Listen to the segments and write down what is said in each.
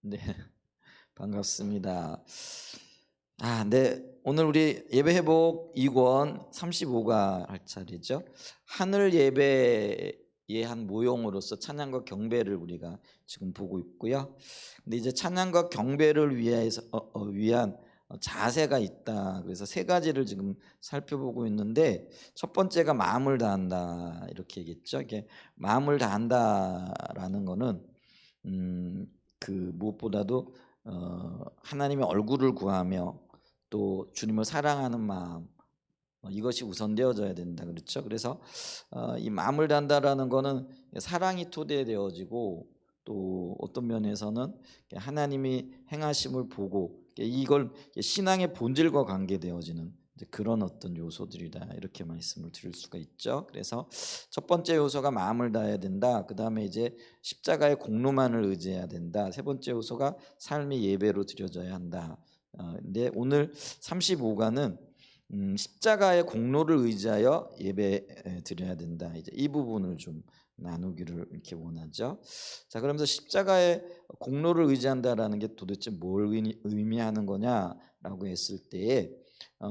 네, 반갑습니다. 네. 오늘 우리 예배 회복 2권 35가 할 차례죠. 하늘 예배의 한 모형으로서 찬양과 경배를 우리가 지금 보고 있고요. 근데 이제 찬양과 경배를 위한 자세가 있다. 그래서 세 가지를 지금 살펴보고 있는데 첫 번째가 마음을 다한다 이렇게 얘기했죠. 이게 마음을 다한다라는 거는 음, 그 무엇보다도 하나님의 얼굴을 구하며 또 주님을 사랑하는 마음, 이것이 우선되어져야 된다 그렇죠. 그래서 이 마음을 단다라는 거는 사랑이 토대되어지고 또 어떤 면에서는 하나님이 행하심을 보고 이걸 신앙의 본질과 관계되어지는 그런 어떤 요소들이다 이렇게 말씀을 드릴 수가 있죠. 그래서 첫 번째 요소가 마음을 다해야 된다. 그 다음에 이제 십자가의 공로만을 의지해야 된다. 세 번째 요소가 삶의 예배로 드려져야 한다. 근데 오늘 35가는 십자가의 공로를 의지하여 예배 드려야 된다. 이제 이 부분을 좀 나누기를 이렇게 원하죠. 자, 그러면서 십자가의 공로를 의지한다라는 게 도대체 뭘 의미하는 거냐라고 했을 때에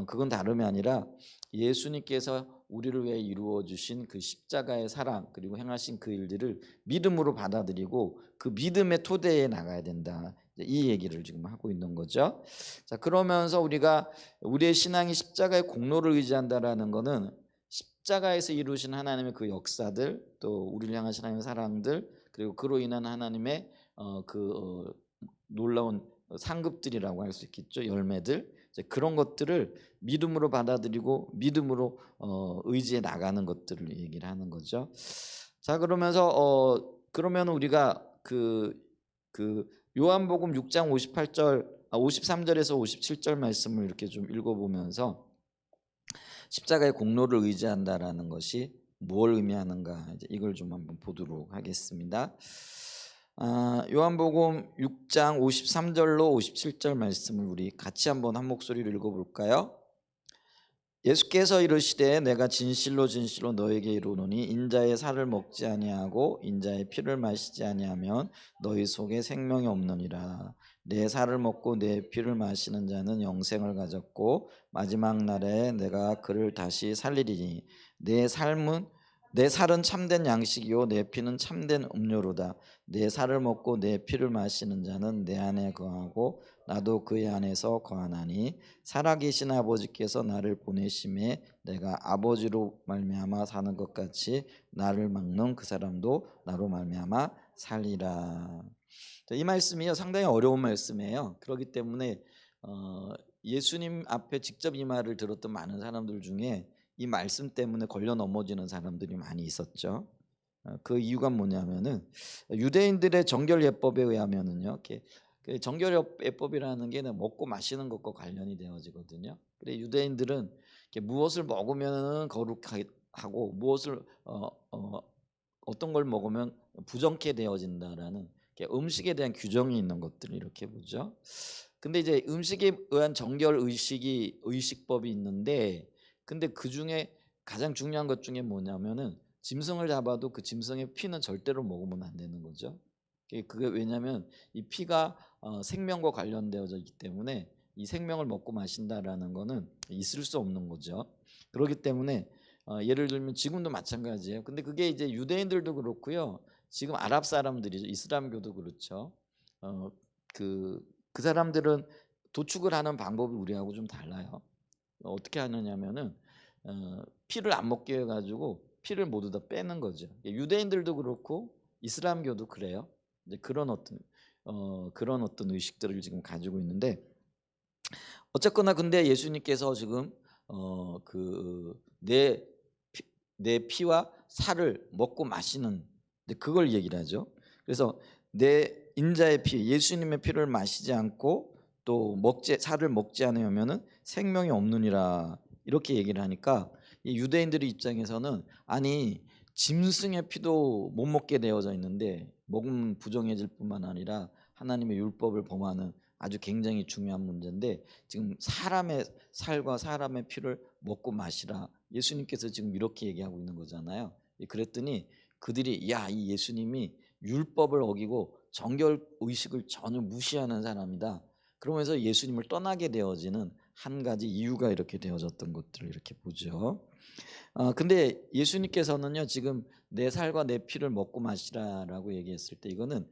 그건 다름이 아니라 예수님께서 우리를 위해 이루어 주신 그 십자가의 사랑 그리고 행하신 그 일들을 믿음으로 받아들이고 그 믿음의 토대에 나가야 된다. 이 얘기를 지금 하고 있는 거죠. 자, 그러면서 우리가 우리의 신앙이 십자가의 공로를 의지한다라는 것은 십자가에서 이루신 하나님의 그 역사들 또 우리를 향하신 하나님의 사랑들 그리고 그로 인한 하나님의 놀라운 상급들이라고 할 수 있겠죠. 열매들 이제 그런 것들을 믿음으로 받아들이고 믿음으로 의지해 나가는 것들을 얘기를 하는 거죠. 자, 그러면서 그러면 우리가 그 요한복음 6장 53절에서 57절 말씀을 이렇게 좀 읽어보면서 십자가의 공로를 의지한다라는 것이 뭘 의미하는가 이걸 좀 한번 보도록 하겠습니다. 요한복음 6장 53절로 57절 말씀을 우리 같이 한번 한 목소리로 읽어볼까요? 예수께서 이르시되 내가 진실로 진실로 너에게 이르노니 인자의 살을 먹지 아니하고 인자의 피를 마시지 아니하면 너희 속에 생명이 없느니라. 내 살을 먹고 내 피를 마시는 자는 영생을 가졌고 마지막 날에 내가 그를 다시 살리리니 내 살은 참된 양식이요 내 피는 참된 음료로다. 내 살을 먹고 내 피를 마시는 자는 내 안에 거하고 나도 그의 안에서 거하나니 살아계신 아버지께서 나를 보내심에 내가 아버지로 말미암아 사는 것 같이 나를 막는 그 사람도 나로 말미암아 살리라. 이 말씀이요 상당히 어려운 말씀이에요. 그렇기 때문에 예수님 앞에 직접 이 말을 들었던 많은 사람들 중에 이 말씀 때문에 걸려 넘어지는 사람들이 많이 있었죠. 그 이유가 뭐냐면은 유대인들의 정결 예법에 의하면은요, 이렇게 그 정결 예법이라는 게 먹고 마시는 것과 관련이 되어지거든요. 그래 유대인들은 이렇게 무엇을 먹으면은 거룩하고 무엇을 어떤 걸 먹으면 부정케 되어진다라는 음식에 대한 규정이 있는 것들을 이렇게 보죠. 근데 이제 음식에 의한 정결 의식법이 있는데 근데 그 중에 가장 중요한 것 중에 뭐냐면은 짐승을 잡아도 그 짐승의 피는 절대로 먹으면 안 되는 거죠. 그게 왜냐하면 이 피가 생명과 관련되어져 있기 때문에 이 생명을 먹고 마신다라는 거는 있을 수 없는 거죠. 그렇기 때문에 예를 들면 지금도 마찬가지예요. 근데 그게 이제 유대인들도 그렇고요. 지금 아랍 사람들이죠. 이슬람교도 그렇죠. 어, 그 사람들은 도축을 하는 방법이 우리하고 좀 달라요. 어떻게 하느냐면은 피를 안 먹게 해가지고 피를 모두 다 빼는 거죠. 유대인들도 그렇고 이슬람교도 그래요. 이제 그런 어떤 의식들을 지금 가지고 있는데 어쨌거나 근데 예수님께서 지금 내 피와 살을 먹고 마시는 그걸 얘기를 하죠. 그래서 내 인자의 피, 예수님의 피를 마시지 않고 또 살을 먹지 않으면은 생명이 없느니라 이렇게 얘기를 하니까 이 유대인들의 입장에서는 아니 짐승의 피도 못 먹게 되어져 있는데 먹으면 부정해질 뿐만 아니라 하나님의 율법을 범하는 아주 굉장히 중요한 문제인데 지금 사람의 살과 사람의 피를 먹고 마시라 예수님께서 지금 이렇게 얘기하고 있는 거잖아요. 그랬더니 그들이 야, 이 예수님이 율법을 어기고 정결 의식을 전혀 무시하는 사람이다. 그러면서 예수님을 떠나게 되어지는 한 가지 이유가 이렇게 되어졌던 것들을 이렇게 보죠. 근데 예수님께서는요 지금 내 살과 내 피를 먹고 마시라라고 얘기했을 때 이거는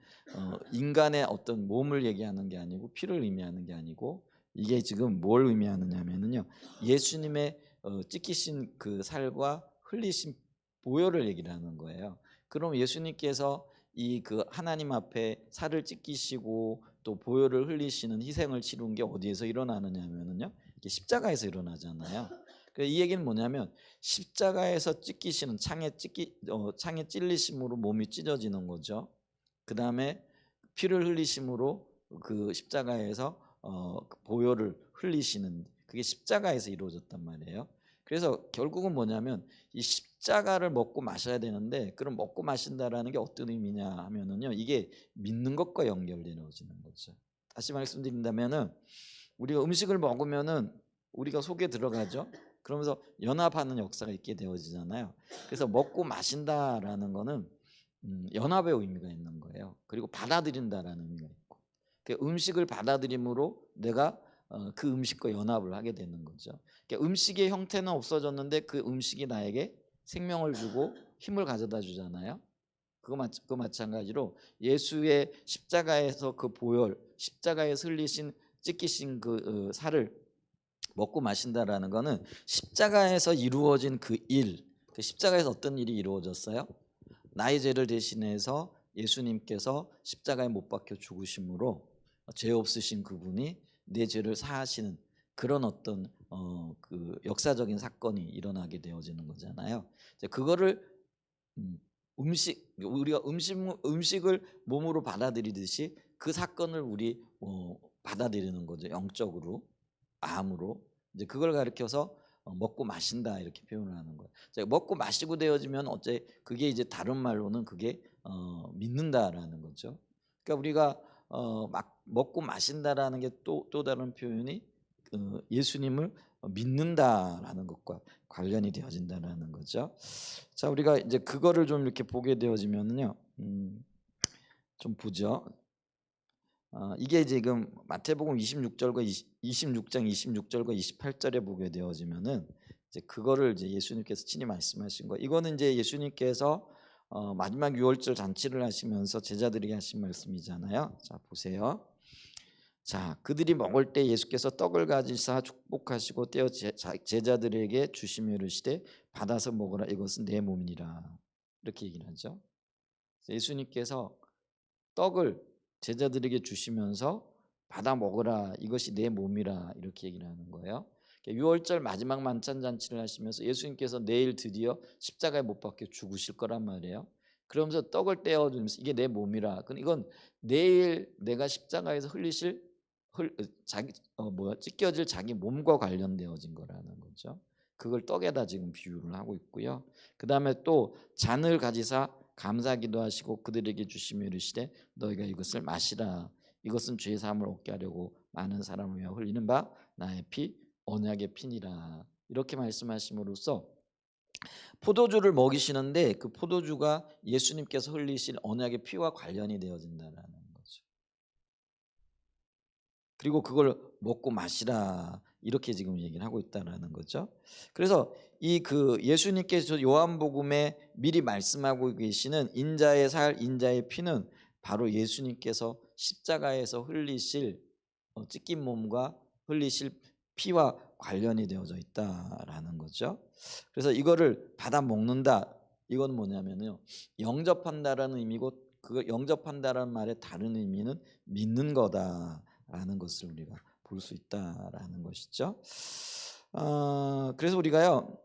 인간의 어떤 몸을 얘기하는 게 아니고 피를 의미하는 게 아니고 이게 지금 뭘 의미하느냐면은요 예수님의 찢기신 그 살과 흘리신 보혈을 얘기를 하는 거예요. 그럼 예수님께서 이 그 하나님 앞에 살을 찢기시고 또 보혈을 흘리시는 희생을 치룬 게 어디에서 일어나느냐면은요 이게 십자가에서 일어나잖아요. 이 얘기는 뭐냐면 십자가에서 찢기시는 창에 찔리심으로 몸이 찢어지는 거죠. 그 다음에 피를 흘리심으로 그 십자가에서 그 보혈을 흘리시는 그게 십자가에서 이루어졌단 말이에요. 그래서 결국은 뭐냐면 이 십자가를 먹고 마셔야 되는데 그럼 먹고 마신다라는 게 어떤 의미냐 하면은요 이게 믿는 것과 연결되어지는 거죠. 다시 말씀드린다면은 우리가 음식을 먹으면은 우리가 속에 들어가죠. 그러면서 연합하는 역사가 있게 되어지잖아요. 그래서 먹고 마신다라는 거는 연합의 의미가 있는 거예요. 그리고 받아들인다라는 의미가 있고 그 음식을 받아들임으로 내가 그 음식과 연합을 하게 되는 거죠. 그러니까 음식의 형태는 없어졌는데 그 음식이 나에게 생명을 주고 힘을 가져다 주잖아요. 그거 마찬가지로 예수의 십자가에서 그 보혈, 십자가에서 흘리신 찢기신 그 살을 먹고 마신다라는 거는 십자가에서 이루어진 그 일, 그 십자가에서 어떤 일이 이루어졌어요? 나의 죄를 대신해서 예수님께서 십자가에 못 박혀 죽으심으로 죄 없으신 그분이 내 죄를 사하시는 그런 어떤 그 역사적인 사건이 일어나게 되어지는 거잖아요. 이제 그거를 우리가 음식을 몸으로 받아들이듯이 그 사건을 우리 받아들이는 거죠. 영적으로 암으로 이제 그걸 가리켜서 먹고 마신다 이렇게 표현을 하는 거예요. 먹고 마시고 되어지면 어째 그게 이제 다른 말로는 그게 믿는다라는 거죠. 그러니까 우리가 막 먹고 마신다라는 게 또 다른 표현이 예수님을 믿는다라는 것과 관련이 되어진다라는 거죠. 자, 우리가 이제 그거를 좀 이렇게 보게 되어지면요, 좀 보죠. 이게 지금 마태복음 26장 26절과 28절에 보게 되어지면은 이제 그거를 이제 예수님께서 친히 말씀하신 거. 이거는 이제 예수님께서 마지막 유월절 잔치를 하시면서 제자들에게 하신 말씀이잖아요. 자, 보세요. 자, 그들이 먹을 때 예수께서 떡을 가지사 축복하시고 떼어 제자들에게 주시며 이르시되 받아서 먹으라 이것은 내 몸이니라. 이렇게 얘기를 하죠. 예수님께서 떡을 제자들에게 주시면서 받아 먹으라 이것이 내 몸이라 이렇게 얘기를 하는 거예요. 유월절 마지막 만찬 잔치를 하시면서 예수님께서 내일 드디어 십자가에 못 박혀 죽으실 거란 말이에요. 그러면서 떡을 떼어 주면서 이게 내 몸이라. 이건 내일 내가 십자가에서 찢겨질 자기 몸과 관련되어진 거라는 거죠. 그걸 떡에다 지금 비유를 하고 있고요. 그 다음에 또 잔을 가지사 감사기도 하시고 그들에게 주시며 이르시되 너희가 이것을 마시라. 이것은 죄 사함을 얻게 하려고 많은 사람을 위하여 흘리는 바 나의 피 언약의 피니라. 이렇게 말씀하심으로써 포도주를 먹이시는데 그 포도주가 예수님께서 흘리신 언약의 피와 관련이 되어진다는 거죠. 그리고 그걸 먹고 마시라 이렇게 지금 얘기를 하고 있다라는 거죠. 그래서 이 그 예수님께서 요한복음에 미리 말씀하고 계시는 인자의 살, 인자의 피는 바로 예수님께서 십자가에서 흘리실 찢긴 몸과 흘리실 피와 관련이 되어져 있다라는 거죠. 그래서 이거를 받아 먹는다. 이건 뭐냐면요, 영접한다라는 의미고 그 영접한다라는 말의 다른 의미는 믿는 거다라는 것을 우리가 볼 수 있다라는 것이죠. 그래서 우리가요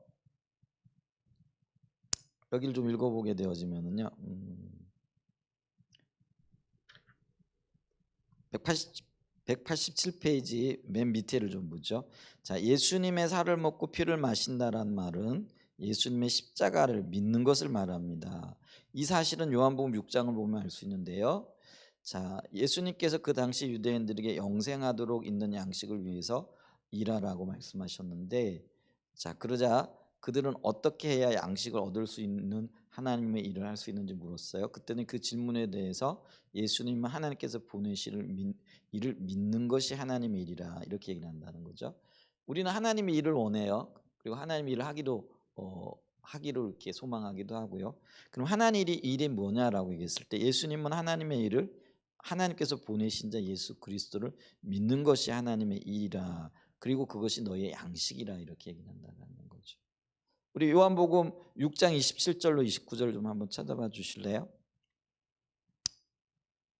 여기를 좀 읽어보게 되어지면은요, 187페이지 맨 밑에를 좀 보죠. 자, 예수님의 살을 먹고 피를 마신다라는 말은 예수님의 십자가를 믿는 것을 말합니다. 이 사실은 요한복음 6장을 보면 알 수 있는데요. 자, 예수님께서 그 당시 유대인들에게 영생하도록 있는 양식을 위해서 일하라고 말씀하셨는데, 자, 그러자 그들은 어떻게 해야 양식을 얻을 수 있는 하나님의 일을 할 수 있는지 물었어요. 그때는 그 질문에 대해서 예수님은 하나님께서 보내실 일을 믿는 것이 하나님의 일이라 이렇게 얘기를 한다는 거죠. 우리는 하나님의 일을 원해요. 그리고 하나님의 일을 하기를 이렇게 소망하기도 하고요. 그럼 하나님의 일이 뭐냐라고 얘기했을 때 예수님은 하나님의 일을 하나님께서 보내신 자 예수 그리스도를 믿는 것이 하나님의 일이라. 그리고 그것이 너희의 양식이라 이렇게 얘기한다는 거죠. 우리 요한복음 6장 27절로 29절 좀 한번 찾아봐 주실래요?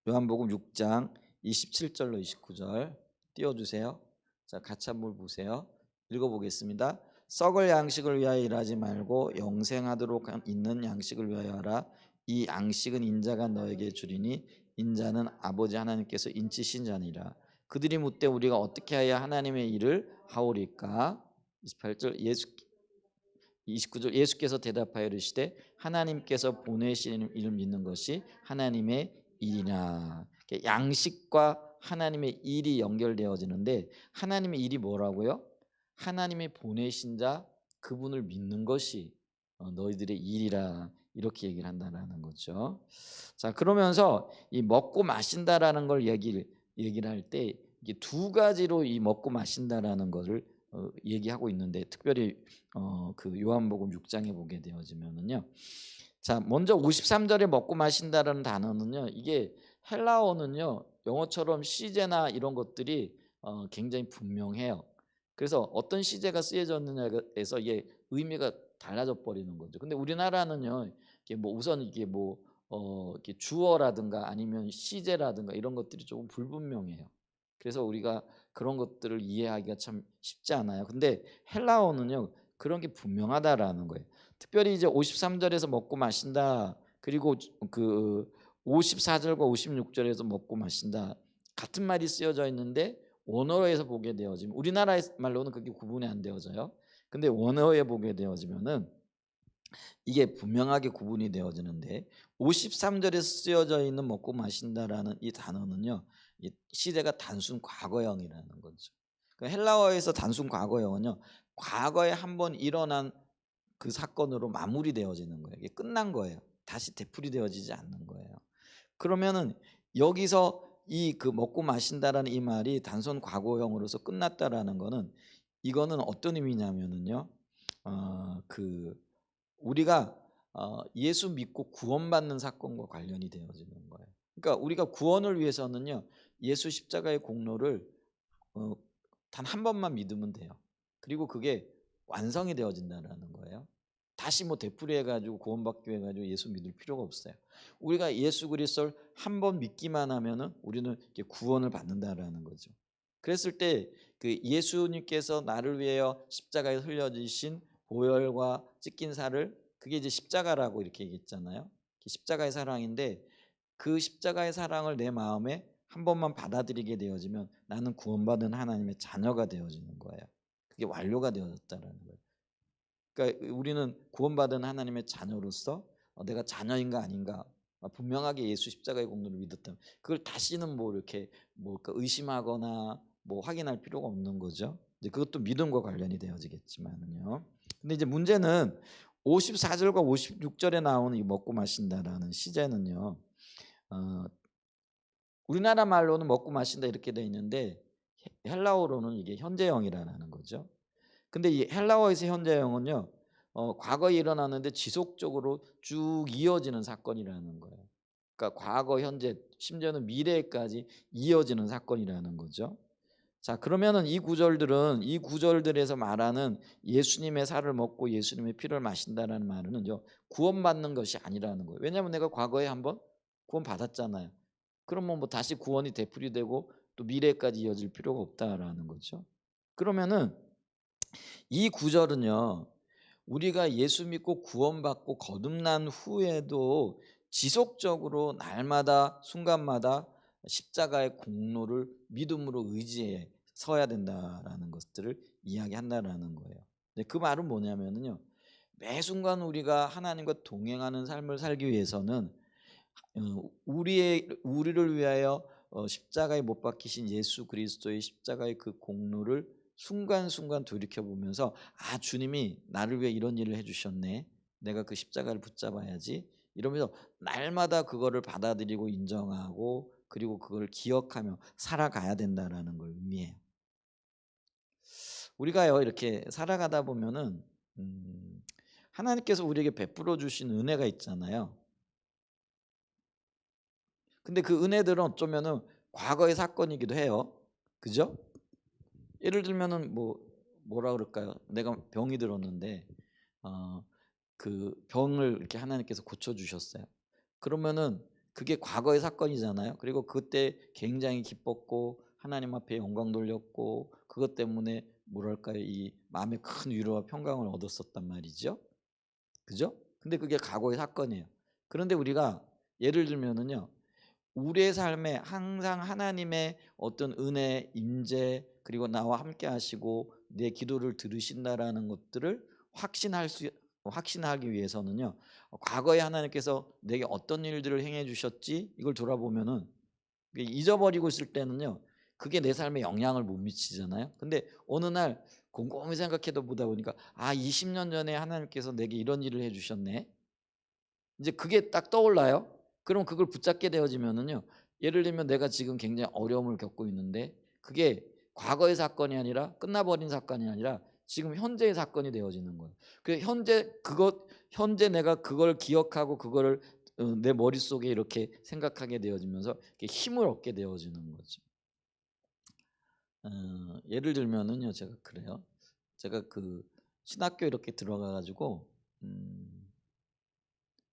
요한복음 6장 27절로 29절 띄워주세요. 자, 같이 한번 보세요. 읽어보겠습니다. 썩을 양식을 위하여 일하지 말고 영생하도록 있는 양식을 위하여 하라. 이 양식은 인자가 너에게 주리니 인자는 아버지 하나님께서 인치신 자니라. 그들이 묻되 우리가 어떻게 하여 하나님의 일을 하오리까? 28절 29절 예수께서 대답하여 이르시되 하나님께서 보내시는 일을 믿는 것이 하나님의 일이나. 양식과 하나님의 일이 연결되어지는데 하나님의 일이 뭐라고요? 하나님의 보내신 자 그분을 믿는 것이 너희들의 일이라 이렇게 얘기를 한다는 거죠. 자, 그러면서 이 먹고 마신다라는 걸 얘기를 할 때 이게 두 가지로 이 먹고 마신다라는 것을 얘기하고 있는데 특별히 그 요한복음 6장에 보게 되어지면은요. 자, 먼저 53절에 먹고 마신다라는 단어는요. 이게 헬라어는요. 영어처럼 시제나 이런 것들이 굉장히 분명해요. 그래서 어떤 시제가 쓰여졌느냐에서 이게 의미가 달라져 버리는 거죠. 근데 우리나라는요. 이게 뭐 우선 이게 뭐 이렇게 주어라든가 아니면 시제라든가 이런 것들이 조금 불분명해요. 그래서 우리가 그런 것들을 이해하기가 참 쉽지 않아요. 근데 헬라어는요. 그런 게 분명하다라는 거예요. 특별히 이제 53절에서 먹고 마신다. 그리고 그 54절과 56절에서 먹고 마신다. 같은 말이 쓰여져 있는데 원어에서 보게 되어지면 우리나라 말로는 그게 구분이 안 되어져요. 근데 원어에 보게 되어지면은 이게 분명하게 구분이 되어지는데 53절에 쓰여져 있는 먹고 마신다라는 이 단어는요. 이 시제가 단순 과거형이라는 거죠. 그 헬라어에서 단순 과거형은요. 과거에 한번 일어난 그 사건으로 마무리되어지는 거예요. 이게 끝난 거예요. 다시 되풀이되어지지 않는 거예요. 그러면은 여기서 이 그 먹고 마신다라는 이 말이 단순 과거형으로서 끝났다라는 거는 이거는 어떤 의미냐면은요. 그 우리가 예수 믿고 구원받는 사건과 관련이 되어지는 거예요. 그러니까 우리가 구원을 위해서는요. 예수 십자가의 공로를 어 단 한 번만 믿으면 돼요. 그리고 그게 완성이 되어진다는 거예요. 다시 뭐 되풀이해 가지고 구원받기 위해 가지고 예수 믿을 필요가 없어요. 우리가 예수 그리스도를 한 번 믿기만 하면은 우리는 이렇게 구원을 받는다라는 거죠. 그랬을 때 그 예수님께서 나를 위하여 십자가에 흘려지신 보혈과 찢긴 살을 그게 이제 십자가라고 이렇게 얘기했잖아요. 십자가의 사랑인데 그 십자가의 사랑을 내 마음에 한 번만 받아들이게 되어지면 나는 구원받은 하나님의 자녀가 되어지는 거예요. 그게 완료가 되어졌다라는 거예요. 그러니까 우리는 구원받은 하나님의 자녀로서 내가 자녀인가 아닌가 분명하게 예수 십자가의 공로를 믿었다면 그걸 다시는 뭐 이렇게 뭐 의심하거나 뭐 확인할 필요가 없는 거죠. 이제 그것도 믿음과 관련이 되어지겠지만은요. 근데 이제 문제는 54절과 56절에 나오는 이 먹고 마신다라는 시제는요. 어, 우리나라 말로는 먹고 마신다 이렇게 돼 있는데 헬라어로는 이게 현재형이라는 거죠. 근데 이 헬라어에서 현재형은요. 과거에 일어났는데 지속적으로 쭉 이어지는 사건이라는 거예요. 그러니까 과거, 현재, 심지어는 미래까지 이어지는 사건이라는 거죠. 자, 그러면은 이 구절들에서 말하는 예수님의 살을 먹고 예수님의 피를 마신다라는 말은요. 구원받는 것이 아니라는 거예요. 왜냐하면 내가 과거에 한번 구원받았잖아요. 그러면 뭐 다시 구원이 되풀이되고 또 미래까지 이어질 필요가 없다라는 거죠. 그러면은 이 구절은요. 우리가 예수 믿고 구원받고 거듭난 후에도 지속적으로 날마다 순간마다 십자가의 공로를 믿음으로 의지해 서야 된다라는 것들을 이야기한다라는 거예요. 근데 그 말은 뭐냐면요. 매 순간 우리가 하나님과 동행하는 삶을 살기 위해서는 우리를 위하여 십자가에 못 박히신 예수 그리스도의 십자가의 그 공로를 순간순간 돌이켜 보면서 아 주님이 나를 위해 이런 일을 해주셨네. 내가 그 십자가를 붙잡아야지. 이러면서 날마다 그거를 받아들이고 인정하고 그리고 그걸 기억하며 살아가야 된다라는 걸 의미해요. 우리가요 이렇게 살아가다 보면은 하나님께서 우리에게 베풀어 주신 은혜가 있잖아요. 근데 그 은혜들은 어쩌면은 과거의 사건이기도 해요. 그죠? 예를 들면은 뭐라 그럴까요? 내가 병이 들었는데 어 그 병을 이렇게 하나님께서 고쳐 주셨어요. 그러면은 그게 과거의 사건이잖아요. 그리고 그때 굉장히 기뻤고 하나님 앞에 영광 돌렸고 그것 때문에 뭐랄까요? 이 마음에 큰 위로와 평강을 얻었었단 말이죠. 그죠? 근데 그게 과거의 사건이에요. 그런데 우리가 예를 들면은요. 우리의 삶에 항상 하나님의 어떤 은혜, 임재 그리고 나와 함께 하시고 내 기도를 들으신다라는 것들을 확신하기 위해서는요. 과거에 하나님께서 내게 어떤 일들을 행해 주셨지 이걸 돌아보면은 잊어버리고 있을 때는요. 그게 내 삶에 영향을 못 미치잖아요. 근데 어느 날 곰곰이 생각해 보다 보니까 20년 전에 하나님께서 내게 이런 일을 해 주셨네. 이제 그게 딱 떠올라요. 그럼 그걸 붙잡게 되어지면은요. 예를 들면 내가 지금 굉장히 어려움을 겪고 있는데 그게 과거의 사건이 아니라 끝나버린 사건이 아니라 지금 현재의 사건이 되어지는 거예요. 그 현재 내가 그걸 기억하고 그거를 내 머릿속에 이렇게 생각하게 되어지면서 이렇게 힘을 얻게 되어지는 거죠. 예를 들면은요. 제가 그래요. 제가 그 신학교 이렇게 들어가 가지고 음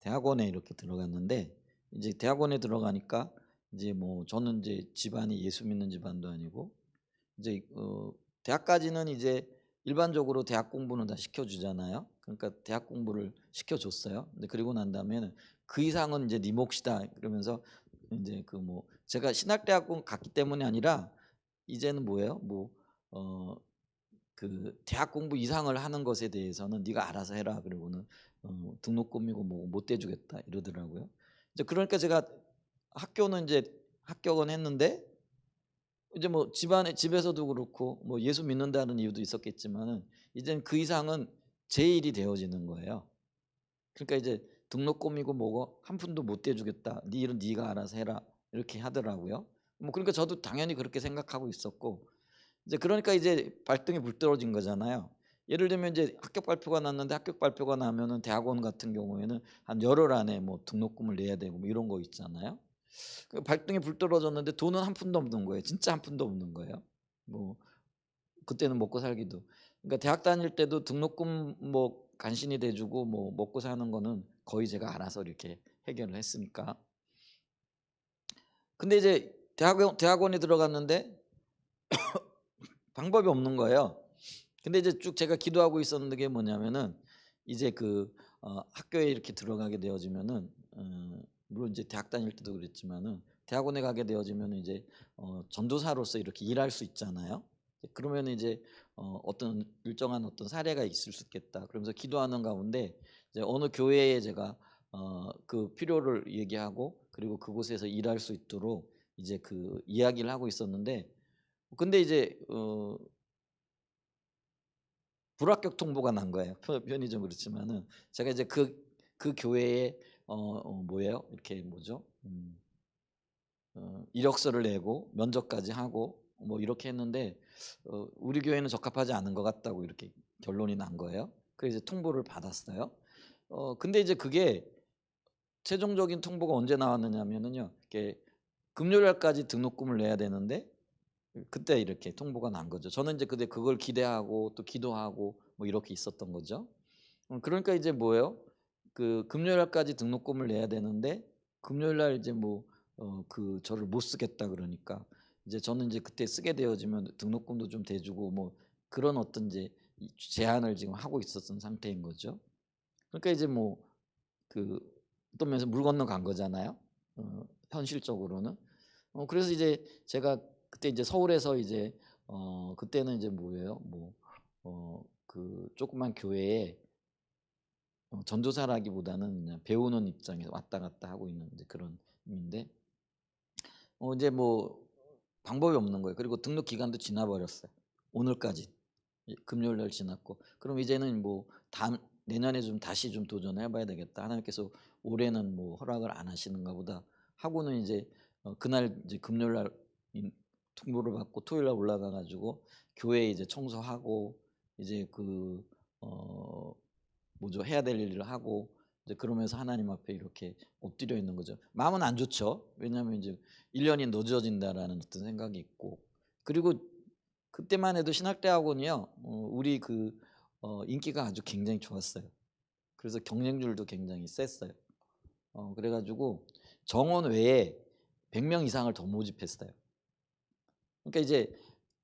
대학원에 이렇게 들어갔는데 이제 대학원에 들어가니까 이제 저는 이제 집안이 예수 믿는 집안도 아니고 이제 대학까지는 이제 일반적으로 대학 공부는 다 시켜주잖아요. 그러니까 대학 공부를 시켜줬어요. 근데 그리고 난 다음에는 그 이상은 이제 네 몫이다 그러면서 이제 제가 신학대학원 갔기 때문이 아니라 이제는 뭐예요? 어 대학 공부 이상을 하는 것에 대해서는 네가 알아서 해라. 그러고는 등록금이고 못 대주겠다 이러더라고요. 이제 그러니까 제가 학교는 이제 합격은 했는데 이제 집에서도 그렇고 예수 믿는다는 이유도 있었겠지만은 이제는 그 이상은 제 일이 되어지는 거예요. 그러니까 이제 등록금이고 뭐고 한 푼도 못 대주겠다. 네 일은 네가 알아서 해라. 이렇게 하더라고요. 그러니까 저도 당연히 그렇게 생각하고 있었고 이제 그러니까 이제 발등에 불 떨어진 거잖아요. 예를 들면 이제 합격 발표가 났는데 합격 발표가 나면은 대학원 같은 경우에는 한 열흘 안에 등록금을 내야 되고 이런 거 있잖아요. 그 발등에 불 떨어졌는데 돈은 한 푼도 없는 거예요. 진짜 한 푼도 없는 거예요. 뭐 그때는 먹고 살기도. 그러니까 대학 다닐 때도 등록금 간신히 대주고 먹고 사는 거는 거의 제가 알아서 이렇게 해결을 했으니까. 근데 이제 대학원에 들어갔는데 방법이 없는 거예요. 근데 이제 쭉 제가 기도하고 있었는 게 뭐냐면은 이제 학교에 이렇게 들어가게 되어지면은 물론 이제 대학 다닐 때도 그랬지만은 대학원에 가게 되어지면은 이제 전도사로서 이렇게 일할 수 있잖아요. 그러면은 이제 어떤 일정한 어떤 사례가 있을 수 있겠다. 그러면서 기도하는 가운데 이제 어느 교회에 제가 그 필요를 얘기하고 그리고 그곳에서 일할 수 있도록 이제 그 이야기를 하고 있었는데 근데 이제 불합격 통보가 난 거예요. 표현이 좀 그렇지만은 제가 이제 그 교회에 뭐예요? 이렇게 뭐죠? 이력서를 내고 면접까지 하고 이렇게 했는데 우리 교회는 적합하지 않은 것 같다고 이렇게 결론이 난 거예요. 그래서 이제 통보를 받았어요. 근데 이제 그게 최종적인 통보가 언제 나왔느냐면은요. 이렇게 금요일 날까지 등록금을 내야 되는데 그때 이렇게 통보가 난 거죠. 저는 이제 그때 그걸 기대하고 또 기도하고 이렇게 있었던 거죠. 그러니까 이제 뭐예요? 그 금요일 날까지 등록금을 내야 되는데 금요일 날 이제 저를 못 쓰겠다 그러니까 이제 저는 이제 그때 쓰게 되어지면 등록금도 좀 대주고 그런 어떤 이제 이 제한을 지금 하고 있었던 상태인 거죠. 그러니까 이제 그 어떤 면에서 물 건너 간 거잖아요. 현실적으로는. 그래서 이제 제가 그때 이제 서울에서 이제 그때는 이제 뭐예요? 그 조그만 교회에 전도사라기보다는 그냥 배우는 입장에서 왔다 갔다 하고 있는 이제 그런 인데 이제 방법이 없는 거예요. 그리고 등록 기간도 지나 버렸어요. 오늘까지. 금요일 날 지났고 그럼 이제는 뭐 다음 내년에 좀 다시 좀 도전해 봐야 되겠다. 하나님께서 올해는 뭐 허락을 안 하시는가 보다 하고는 이제 그날 이제 금요일 날 통보를 받고 토요일 날 올라가 가지고 교회 이제 청소하고 이제 뭐죠? 해야 될 일을 하고 이제 그러면서 하나님 앞에 이렇게 엎드려 있는 거죠. 마음은 안 좋죠. 왜냐하면 이제 1년이 늦어진다라는 어떤 생각이 있고 그리고 그때만 해도 신학대학원이요. 우리 인기가 아주 굉장히 좋았어요. 그래서 경쟁률도 굉장히 셌어요. 그래가지고 정원 외에 100명 이상을 더 모집했어요. 그러니까 이제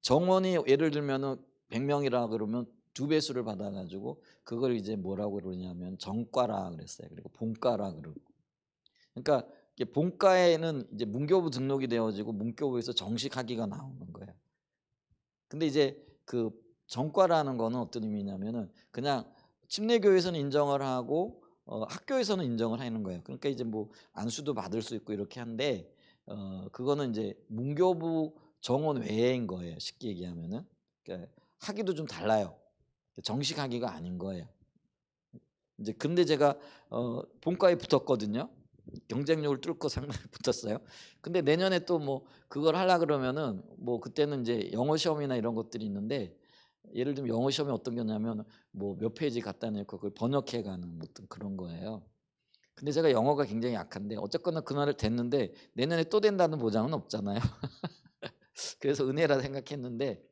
정원이 예를 들면은 100명이라 그러면 2배수를 받아가지고 그걸 이제 뭐라고 그러냐면 정과라 그랬어요. 그리고 본과라 그러고. 그러니까 이게 본과에는 이제 문교부 등록이 되어지고 문교부에서 정식 학위가 나오는 거예요. 근데 이제 그 정과라는 거는 어떤 의미냐면은 그냥 침례교회에서는 인정을 하고 학교에서는 인정을 하는 거예요. 그러니까 이제 뭐 안수도 받을 수 있고 이렇게 한데 그거는 이제 문교부 정원 외인 거예요. 쉽게 얘기하면은 그러니까 학위도 좀 달라요. 정식 학위가 아닌 거예요. 이제 근데 제가 본과에 붙었거든요. 경쟁력을 뚫고 상당히 붙었어요. 근데 내년에 또 뭐 그걸 하려 그러면은 뭐 그때는 이제 영어 시험이나 이런 것들이 있는데 예를 들면 영어 시험이 어떤 거냐면 뭐 몇 페이지 갖다 놓고 그걸 번역해 가는 어떤 그런 거예요. 근데 제가 영어가 굉장히 약한데 어쨌거나 그날을 됐는데 내년에 또 된다는 보장은 없잖아요. 그래서 은혜라 생각했는데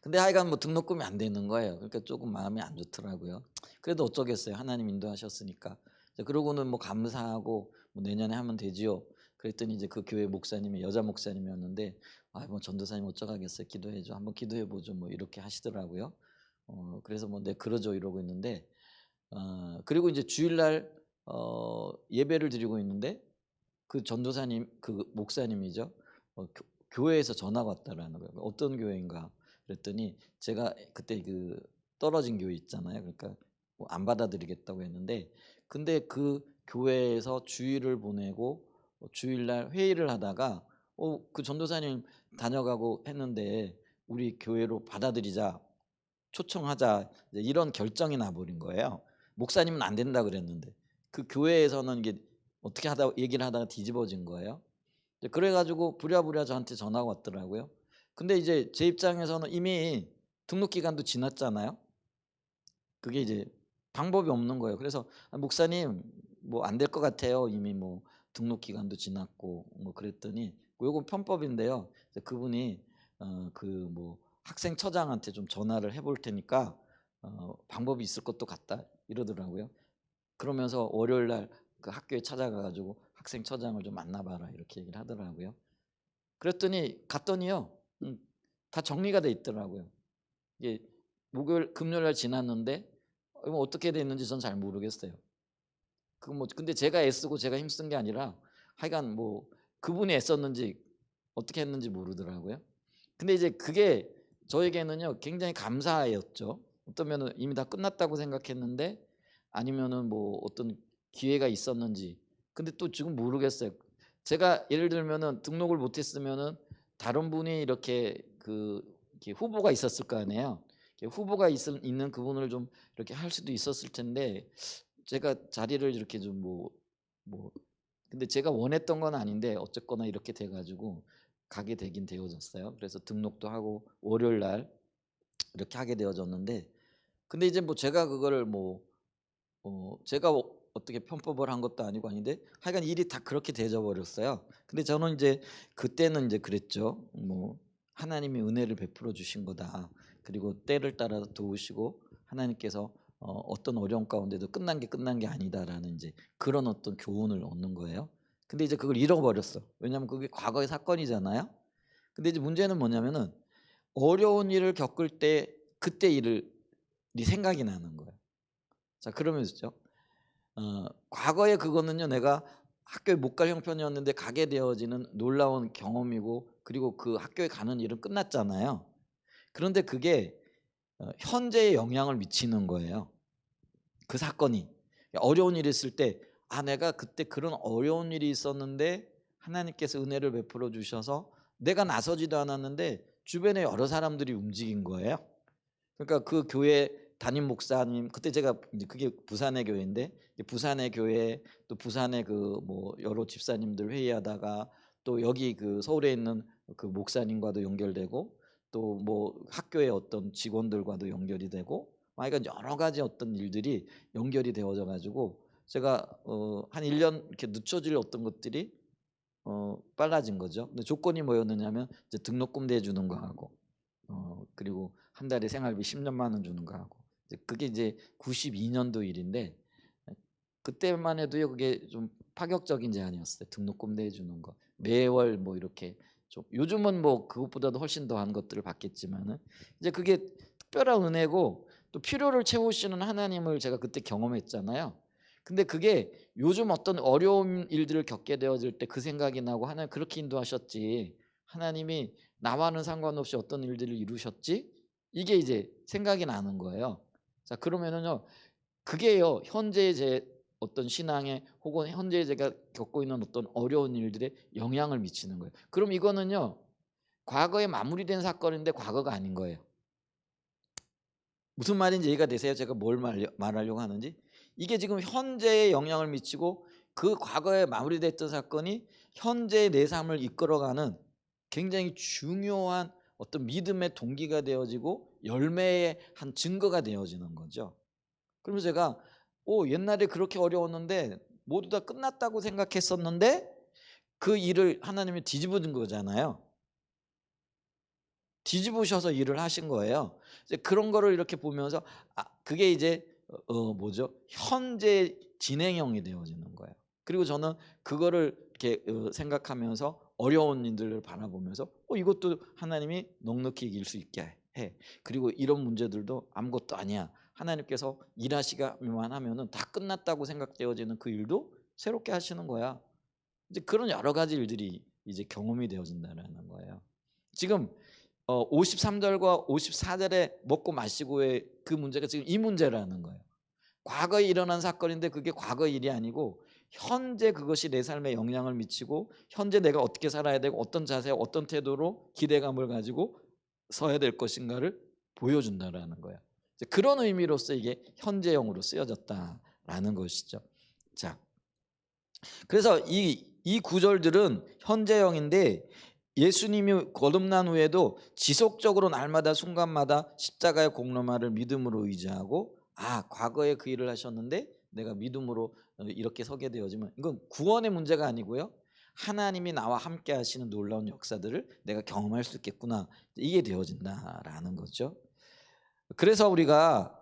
근데 하여간 뭐 등록금이 안 되는 거예요. 그러니까 조금 마음이 안 좋더라고요. 그래도 어쩌겠어요. 하나님 인도하셨으니까. 그러고는 뭐 감사하고 뭐 내년에 하면 되지요. 그랬더니 이제 그 교회 목사님이 여자 목사님이었는데 뭐 전도사님 어쩌겠어요. 기도해줘. 한번 기도해보죠. 뭐 이렇게 하시더라고요. 그래서 뭐 네 그러죠 이러고 있는데 그리고 이제 주일날 예배를 드리고 있는데 그 전도사님 그 목사님이죠. 교회에서 전화가 왔다라는 거예요. 어떤 교회인가 그랬더니 제가 그때 그 떨어진 교회 있잖아요. 그러니까 뭐안 받아들이겠다고 했는데 근데 그 교회에서 주일을 보내고 주일날 회의를 하다가 그 전도사님 다녀가고 했는데 우리 교회로 받아들이자 초청하자 이런 결정이 나버린 거예요. 목사님은 안 된다 그랬는데 그 교회에서는 이게 어떻게 하다 얘기를 하다가 뒤집어진 거예요. 그래가지고 부랴부랴 저한테 전화가 왔더라고요. 근데 이제 제 입장에서는 이미 등록 기간도 지났잖아요. 그게 이제 방법이 없는 거예요. 그래서 목사님 뭐 안 될 것 같아요. 이미 뭐 등록 기간도 지났고 뭐 그랬더니 요건 편법인데요. 그분이 그 뭐 학생처장한테 좀 전화를 해볼 테니까 방법이 있을 것도 같다 이러더라고요. 그러면서 월요일 날 그 학교에 찾아가 가지고 학생처장을 좀 만나봐라 이렇게 얘기를 하더라고요. 그랬더니 갔더니요. 다 정리가 돼 있더라고요. 이게 목요일 금요일 날 지났는데 어떻게 됐는지 전 잘 모르겠어요. 근데 제가 애쓰고 제가 힘쓴 게 아니라 하여간 뭐 그분이 애썼는지 어떻게 했는지 모르더라고요. 근데 이제 그게 저에게는요 굉장히 감사였죠. 어떤 면은 이미 다 끝났다고 생각했는데 아니면은 뭐 어떤 기회가 있었는지. 근데 또 지금 모르겠어요. 제가 예를 들면은 등록을 못했으면은 다른 분이 이렇게 후보가 있었을 거 아니에요. 후보가 있는 그분을 좀 이렇게 할 수도 있었을 텐데 제가 자리를 이렇게 좀 뭐 근데 제가 원했던 건 아닌데 어쨌거나 이렇게 돼가지고 가게 되긴 되어졌어요. 그래서 등록도 하고 월요일 날 이렇게 하게 되어졌는데 근데 이제 뭐 제가 그거를 제가 어떻게 편법을 한 것도 아니고 아닌데 하여간 일이 다 그렇게 되져 버렸어요. 근데 저는 이제 그때는 이제 그랬죠. 뭐 하나님이 은혜를 베풀어 주신 거다. 그리고 때를 따라 도우시고 하나님께서 어떤 어려움 가운데도 끝난 게 아니다라는 이제 그런 어떤 교훈을 얻는 거예요. 근데 이제 그걸 잃어버렸어. 왜냐하면 그게 과거의 사건이잖아요. 근데 이제 문제는 뭐냐면은 어려운 일을 겪을 때 그때 일이 생각이 나는 거예요. 자 그러면서죠. 과거에 그거는요 내가 학교에 못 갈 형편이었는데 가게 되어지는 놀라운 경험이고 그리고 그 학교에 가는 일은 끝났잖아요. 그런데 그게 현재에 영향을 미치는 거예요. 그 사건이 어려운 일이 있을 때 내가 그때 그런 어려운 일이 있었는데 하나님께서 은혜를 베풀어 주셔서 내가 나서지도 않았는데 주변에 여러 사람들이 움직인 거예요. 그러니까 그 교회 담임 목사님, 그때 제가 이제 그게 부산의 교회인데, 부산의 교회 또 부산의 그 뭐 여러 집사님들 회의하다가 또 여기 그 서울에 있는 그 목사님과도 연결되고 또 뭐 학교의 어떤 직원들과도 연결이 되고, 그러니까 여러 가지 어떤 일들이 연결이 되어져 가지고 제가 한 1년 이렇게 늦춰질 어떤 것들이 빨라진 거죠. 근데 조건이 뭐였느냐면 이제 등록금 내주는 거 하고 그리고 한 달에 생활비 10년만 원 주는 거 하고, 이제 그게 이제 92년도 일인데 그때만 해도요 그게 좀 파격적인 제안이었어요. 등록금 내주는 거 매월 뭐 이렇게 좀, 요즘은 뭐 그것보다도 훨씬 더한 것들을 받겠지만은 이제 그게 특별한 은혜고 또 필요를 채우시는 하나님을 제가 그때 경험했잖아요. 근데 그게 요즘 어떤 어려운 일들을 겪게 되어질 때 그 생각이 나고, 하나님 그렇게 인도하셨지, 하나님이 나와는 상관없이 어떤 일들을 이루셨지, 이게 이제 생각이 나는 거예요. 자, 그러면은요 그게요 현재 제 어떤 신앙에 혹은 현재 제가 겪고 있는 어떤 어려운 일들에 영향을 미치는 거예요. 그럼 이거는요 과거에 마무리된 사건인데 과거가 아닌 거예요. 무슨 말인지 이해가 되세요? 제가 뭘 말하려고 하는지. 이게 지금 현재에 영향을 미치고 그 과거에 마무리됐던 사건이 현재의 내 삶을 이끌어가는 굉장히 중요한 어떤 믿음의 동기가 되어지고 열매의 한 증거가 되어지는 거죠. 그러면 제가 옛날에 그렇게 어려웠는데 모두 다 끝났다고 생각했었는데 그 일을 하나님이 뒤집어진 거잖아요. 뒤집으셔서 일을 하신 거예요. 이제 그런 거를 이렇게 보면서 그게 이제 뭐죠? 현재 진행형이 되어지는 거예요. 그리고 저는 그거를 이렇게 생각하면서 어려운 일들을 바라보면서 이것도 하나님이 넉넉히 이길 수 있게 해. 그리고 이런 문제들도 아무것도 아니야. 하나님께서 일하시기만 하면은 다 끝났다고 생각되어지는 그 일도 새롭게 하시는 거야. 이제 그런 여러 가지 일들이 이제 경험이 되어진다는 거예요. 지금 53절과 54절에 먹고 마시고의 그 문제가 지금 이 문제라는 거예요. 과거에 일어난 사건인데 그게 과거 일이 아니고 현재 그것이 내 삶에 영향을 미치고 현재 내가 어떻게 살아야 되고 어떤 자세, 어떤 태도로 기대감을 가지고 서야 될 것인가를 보여준다라는 거예요. 그런 의미로서 이게 현재형으로 쓰여졌다라는 것이죠. 자, 그래서 이 구절들은 현재형인데 예수님이 거듭난 후에도 지속적으로 날마다 순간마다 십자가의 공로마를 믿음으로 의지하고, 과거에 그 일을 하셨는데 내가 믿음으로 이렇게 서게 되어지면 이건 구원의 문제가 아니고요, 하나님이 나와 함께 하시는 놀라운 역사들을 내가 경험할 수 있겠구나, 이게 되어진다라는 거죠. 그래서 우리가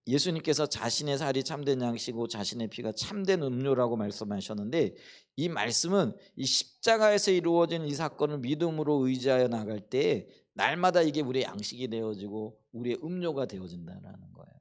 예수님께서 자신의 살이 참된 양식이고 자신의 피가 참된 음료라고 말씀하셨는데, 이 말씀은 이 십자가에서 이루어진 이 사건을 믿음으로 의지하여 나갈 때 날마다 이게 우리의 양식이 되어지고 우리의 음료가 되어진다는 거예요.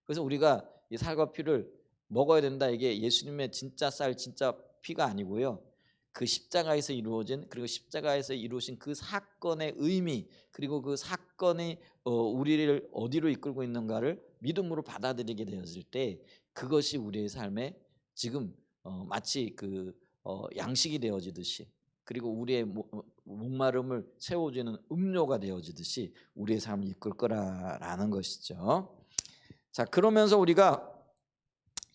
그래서 우리가 이 살과 피를 먹어야 된다, 이게 예수님의 진짜 쌀 진짜 피가 아니고요, 그 십자가에서 이루어진, 그리고 십자가에서 이루신 그 사건의 의미, 그리고 그 사건이 우리를 어디로 이끌고 있는가를 믿음으로 받아들이게 되었을 때 그것이 우리의 삶에 지금 마치 그 양식이 되어지듯이, 그리고 우리의 목마름을 채워주는 음료가 되어지듯이 우리의 삶을 이끌 거라는 것이죠. 자, 그러면서 우리가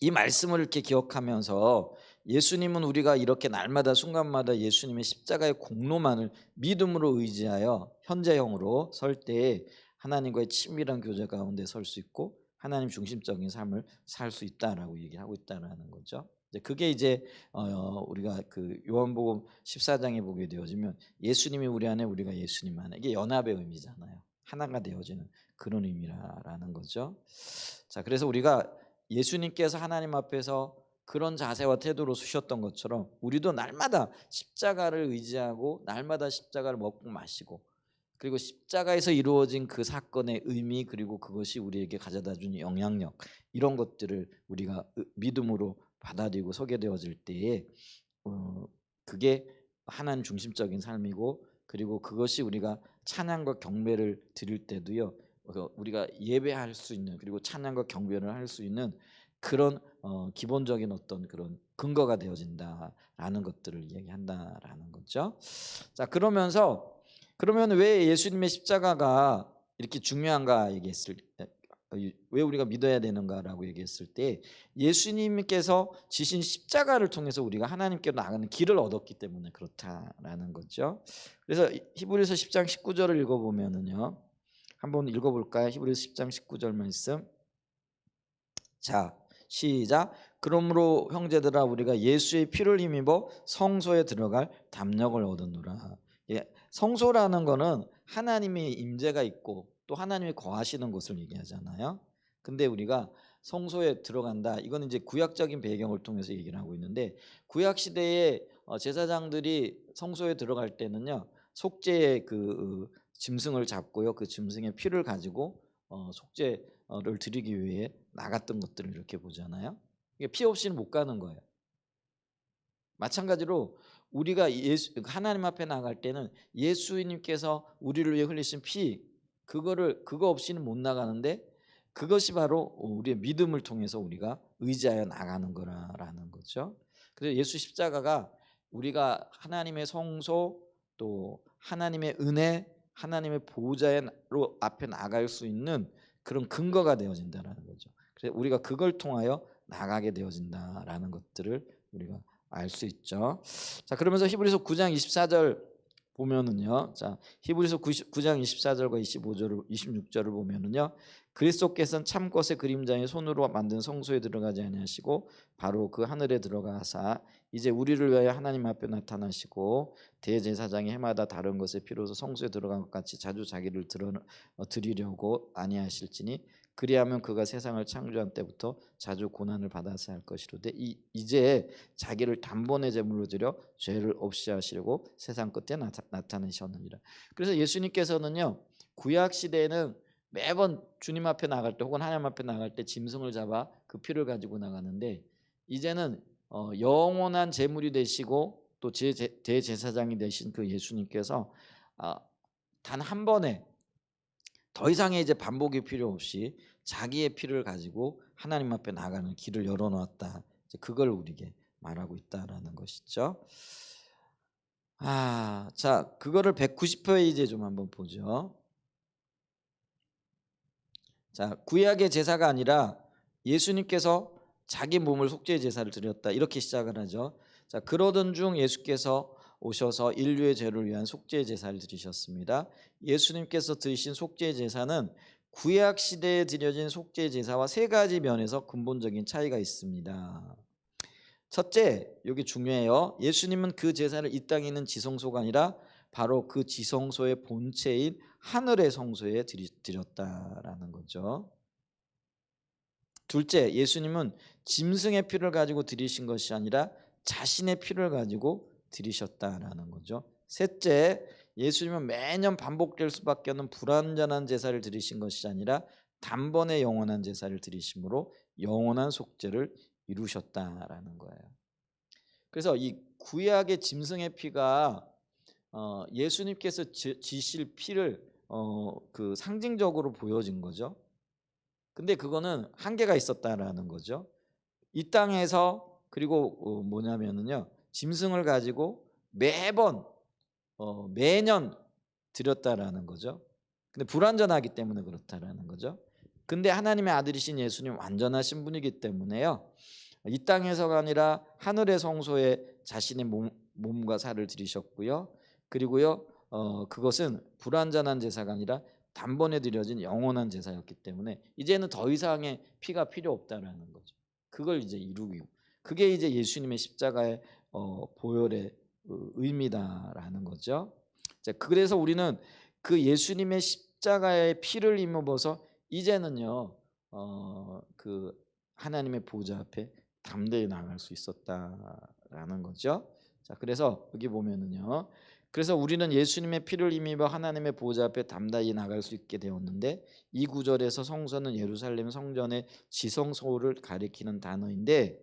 이 말씀을 이렇게 기억하면서 예수님은 우리가 이렇게 날마다 순간마다 예수님의 십자가의 공로만을 믿음으로 의지하여 현재형으로 설 때 하나님과의 친밀한 교제 가운데 설 수 있고 하나님 중심적인 삶을 살 수 있다라고 얘기하고 있다라는 거죠. 그게 이제 우리가 그 요한복음 14장에 보게 되어지면 예수님이 우리 안에 우리가 예수님 안에, 이게 연합의 의미잖아요. 하나가 되어지는 그런 의미라는 거죠. 자, 그래서 우리가 예수님께서 하나님 앞에서 그런 자세와 태도로 서셨던 것처럼 우리도 날마다 십자가를 의지하고 날마다 십자가를 먹고 마시고, 그리고 십자가에서 이루어진 그 사건의 의미, 그리고 그것이 우리에게 가져다 준 영향력, 이런 것들을 우리가 믿음으로 받아들이고 서게 되어질 때에 그게 하나님 중심적인 삶이고, 그리고 그것이 우리가 찬양과 경배를 드릴 때도요 우리가 예배할 수 있는, 그리고 찬양과 경배를 할 수 있는 그런 기본적인 어떤 그런 근거가 되어진다라는 것들을 얘기한다라는 거죠. 자, 그러면 왜 예수님의 십자가가 이렇게 중요한가 얘기했을 때, 왜 우리가 믿어야 되는가라고 얘기했을 때 예수님께서 지신 십자가를 통해서 우리가 하나님께로 나가는 길을 얻었기 때문에 그렇다라는 거죠. 그래서 히브리서 10장 19절을 읽어보면은요, 한번 읽어볼까요? 히브리서 10장 19절 말씀. 자, 시작. 그러므로 형제들아, 우리가 예수의 피를 힘입어 성소에 들어갈 담력을 얻었노라. 예, 성소라는 거는 하나님의 임재가 있고 또 하나님이 거하시는 곳을 얘기하잖아요. 근데 우리가 성소에 들어간다, 이건 이제 구약적인 배경을 통해서 얘기를 하고 있는데, 구약 시대에 제사장들이 성소에 들어갈 때는요, 속죄의 그 짐승을 잡고요, 그 짐승의 피를 가지고 속죄를 드리기 위해 나갔던 것들을 이렇게 보잖아요. 이게 피 없이는 못 가는 거예요. 마찬가지로 우리가 하나님 앞에 나갈 때는 예수님께서 우리를 위해 흘리신 피, 그거 없이는 못 나가는데, 그것이 바로 우리의 믿음을 통해서 우리가 의지하여 나가는 거라는 거죠. 그래서 예수 십자가가 우리가 하나님의 성소, 또 하나님의 은혜, 하나님의 보호자로 앞에 나갈 수 있는 그런 근거가 되어진다는 거죠. 그래서 우리가 그걸 통하여 나가게 되어진다라는 것들을 우리가 알 수 있죠. 자, 그러면서 히브리서 9장 24절 보면은요, 자, 히브리서 9장 24절과 25절, 26절을 보면은요, 그리스도께서는 참 것의 그림자의 손으로 만든 성소에 들어가지 아니하시고 바로 그 하늘에 들어가사 이제 우리를 위하여 하나님 앞에 나타나시고 대제사장이 해마다 다른 것에 피로서 성소에 들어간 것 같이 자주 자기를 드리려고 아니하실지니 그리하면 그가 세상을 창조한 때부터 자주 고난을 받아서 할 것이로되 이제 자기를 단번에 제물로 드려 죄를 없이 하시려고 세상 끝에 나타나셨느니라. 그래서 예수님께서는요, 구약 시대에는 매번 주님 앞에 나갈 때 혹은 하나님 앞에 나갈 때 짐승을 잡아 그 피를 가지고 나가는데, 이제는 영원한 제물이 되시고 또 대제사장이 되신 그 예수님께서 단 한 번에 더 이상의 이제 반복이 필요 없이 자기의 피를 가지고 하나님 앞에 나가는 길을 열어놓았다. 그걸 우리에게 말하고 있다라는 것이죠. 자, 그거를 190페이지에 좀 한번 보죠. 자, 구약의 제사가 아니라 예수님께서 자기 몸을 속죄의 제사를 드렸다, 이렇게 시작을 하죠. 자, 그러던 중 예수께서 오셔서 인류의 죄를 위한 속죄의 제사를 드리셨습니다. 예수님께서 드리신 속죄의 제사는 구약 시대에 드려진 속죄의 제사와 세 가지 면에서 근본적인 차이가 있습니다. 첫째, 여기 중요해요. 예수님은 그 제사를 이 땅에 있는 지성소가 아니라 바로 그 지성소의 본체인 하늘의 성소에 드렸다라는 거죠. 둘째, 예수님은 짐승의 피를 가지고 드리신 것이 아니라 자신의 피를 가지고 드리셨다라는 거죠. 셋째, 예수님은 매년 반복될 수밖에 없는 불완전한 제사를 드리신 것이 아니라 단번에 영원한 제사를 드리심으로 영원한 속죄를 이루셨다라는 거예요. 그래서 이 구약의 짐승의 피가 예수님께서 지실 피를 그 상징적으로 보여진 거죠. 근데 그거는 한계가 있었다라는 거죠. 이 땅에서, 그리고 뭐냐면은요, 짐승을 가지고 매년 드렸다라는 거죠. 근데 불완전하기 때문에 그렇다라는 거죠. 근데 하나님의 아들이신 예수님 완전하신 분이기 때문에요, 이 땅에서가 아니라 하늘의 성소에 자신의 몸과 살을 드리셨고요. 그리고요, 그것은 불완전한 제사가 아니라 단번에 드려진 영원한 제사였기 때문에 이제는 더 이상의 피가 필요 없다라는 거죠. 그걸 이제 이루기, 그게 이제 예수님의 십자가의 보혈의 의미다라는 거죠. 자, 그래서 우리는 그 예수님의 십자가의 피를 입어서 이제는요, 그 하나님의 보좌 앞에 담대히 나갈 수 있었다라는 거죠. 자, 그래서 여기 보면은요, 그래서 우리는 예수님의 피를 힘입어 하나님의 보좌 앞에 담대히 나갈 수 있게 되었는데, 이 구절에서 성소는 예루살렘 성전의 지성소를 가리키는 단어인데,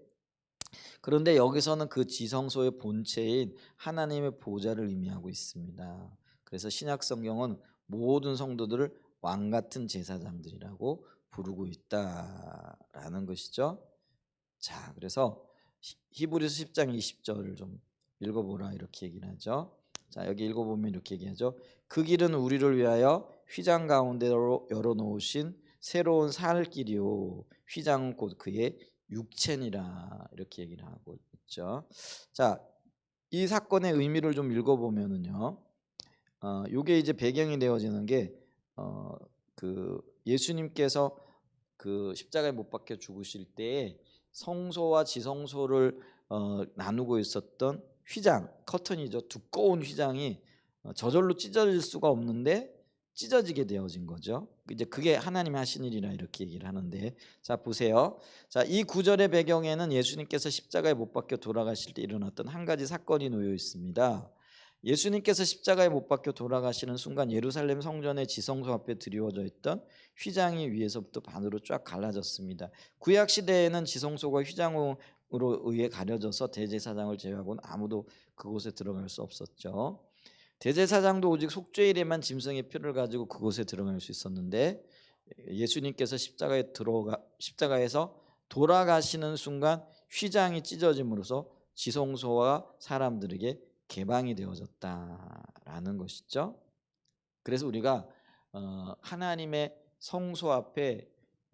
그런데 여기서는 그 지성소의 본체인 하나님의 보좌를 의미하고 있습니다. 그래서 신약 성경은 모든 성도들을 왕 같은 제사장들이라고 부르고 있다라는 것이죠. 자, 그래서 히브리서 10장 20절을 좀 읽어보라, 이렇게 얘기를 하죠. 자, 여기 읽어보면 이렇게 얘기하죠. 그 길은 우리를 위하여 휘장 가운데로 열어놓으신 새로운 살 길이요 휘장은 곧 그의 육체니라 이렇게 얘기를 하고 있죠. 자, 이 사건의 의미를 좀 읽어보면은요. 요게 이제 배경이 되어지는 게 그 예수님께서 그 십자가에 못 박혀 죽으실 때에 성소와 지성소를 나누고 있었던 휘장, 커튼이죠. 두꺼운 휘장이 저절로 찢어질 수가 없는데 찢어지게 되어진 거죠. 이제 그게 하나님이 하신 일이라 이렇게 얘기를 하는데, 자 보세요. 자, 이 구절의 배경에는 예수님께서 십자가에 못 박혀 돌아가실 때 일어났던 한 가지 사건이 놓여 있습니다. 예수님께서 십자가에 못 박혀 돌아가시는 순간 예루살렘 성전의 지성소 앞에 드리워져 있던 휘장이 위에서부터 반으로 쫙 갈라졌습니다. 구약 시대에는 지성소가 휘장으로 의해 가려져서 대제사장을 제외하고는 아무도 그곳에 들어갈 수 없었죠. 대제사장도 오직 속죄일에만 짐승의 피를 가지고 그곳에 들어갈 수 있었는데, 예수님께서 십자가에서 돌아가시는 순간 휘장이 찢어짐으로써 지성소와 사람들에게 개방이 되어졌다라는 것이죠. 그래서 우리가 하나님의 성소 앞에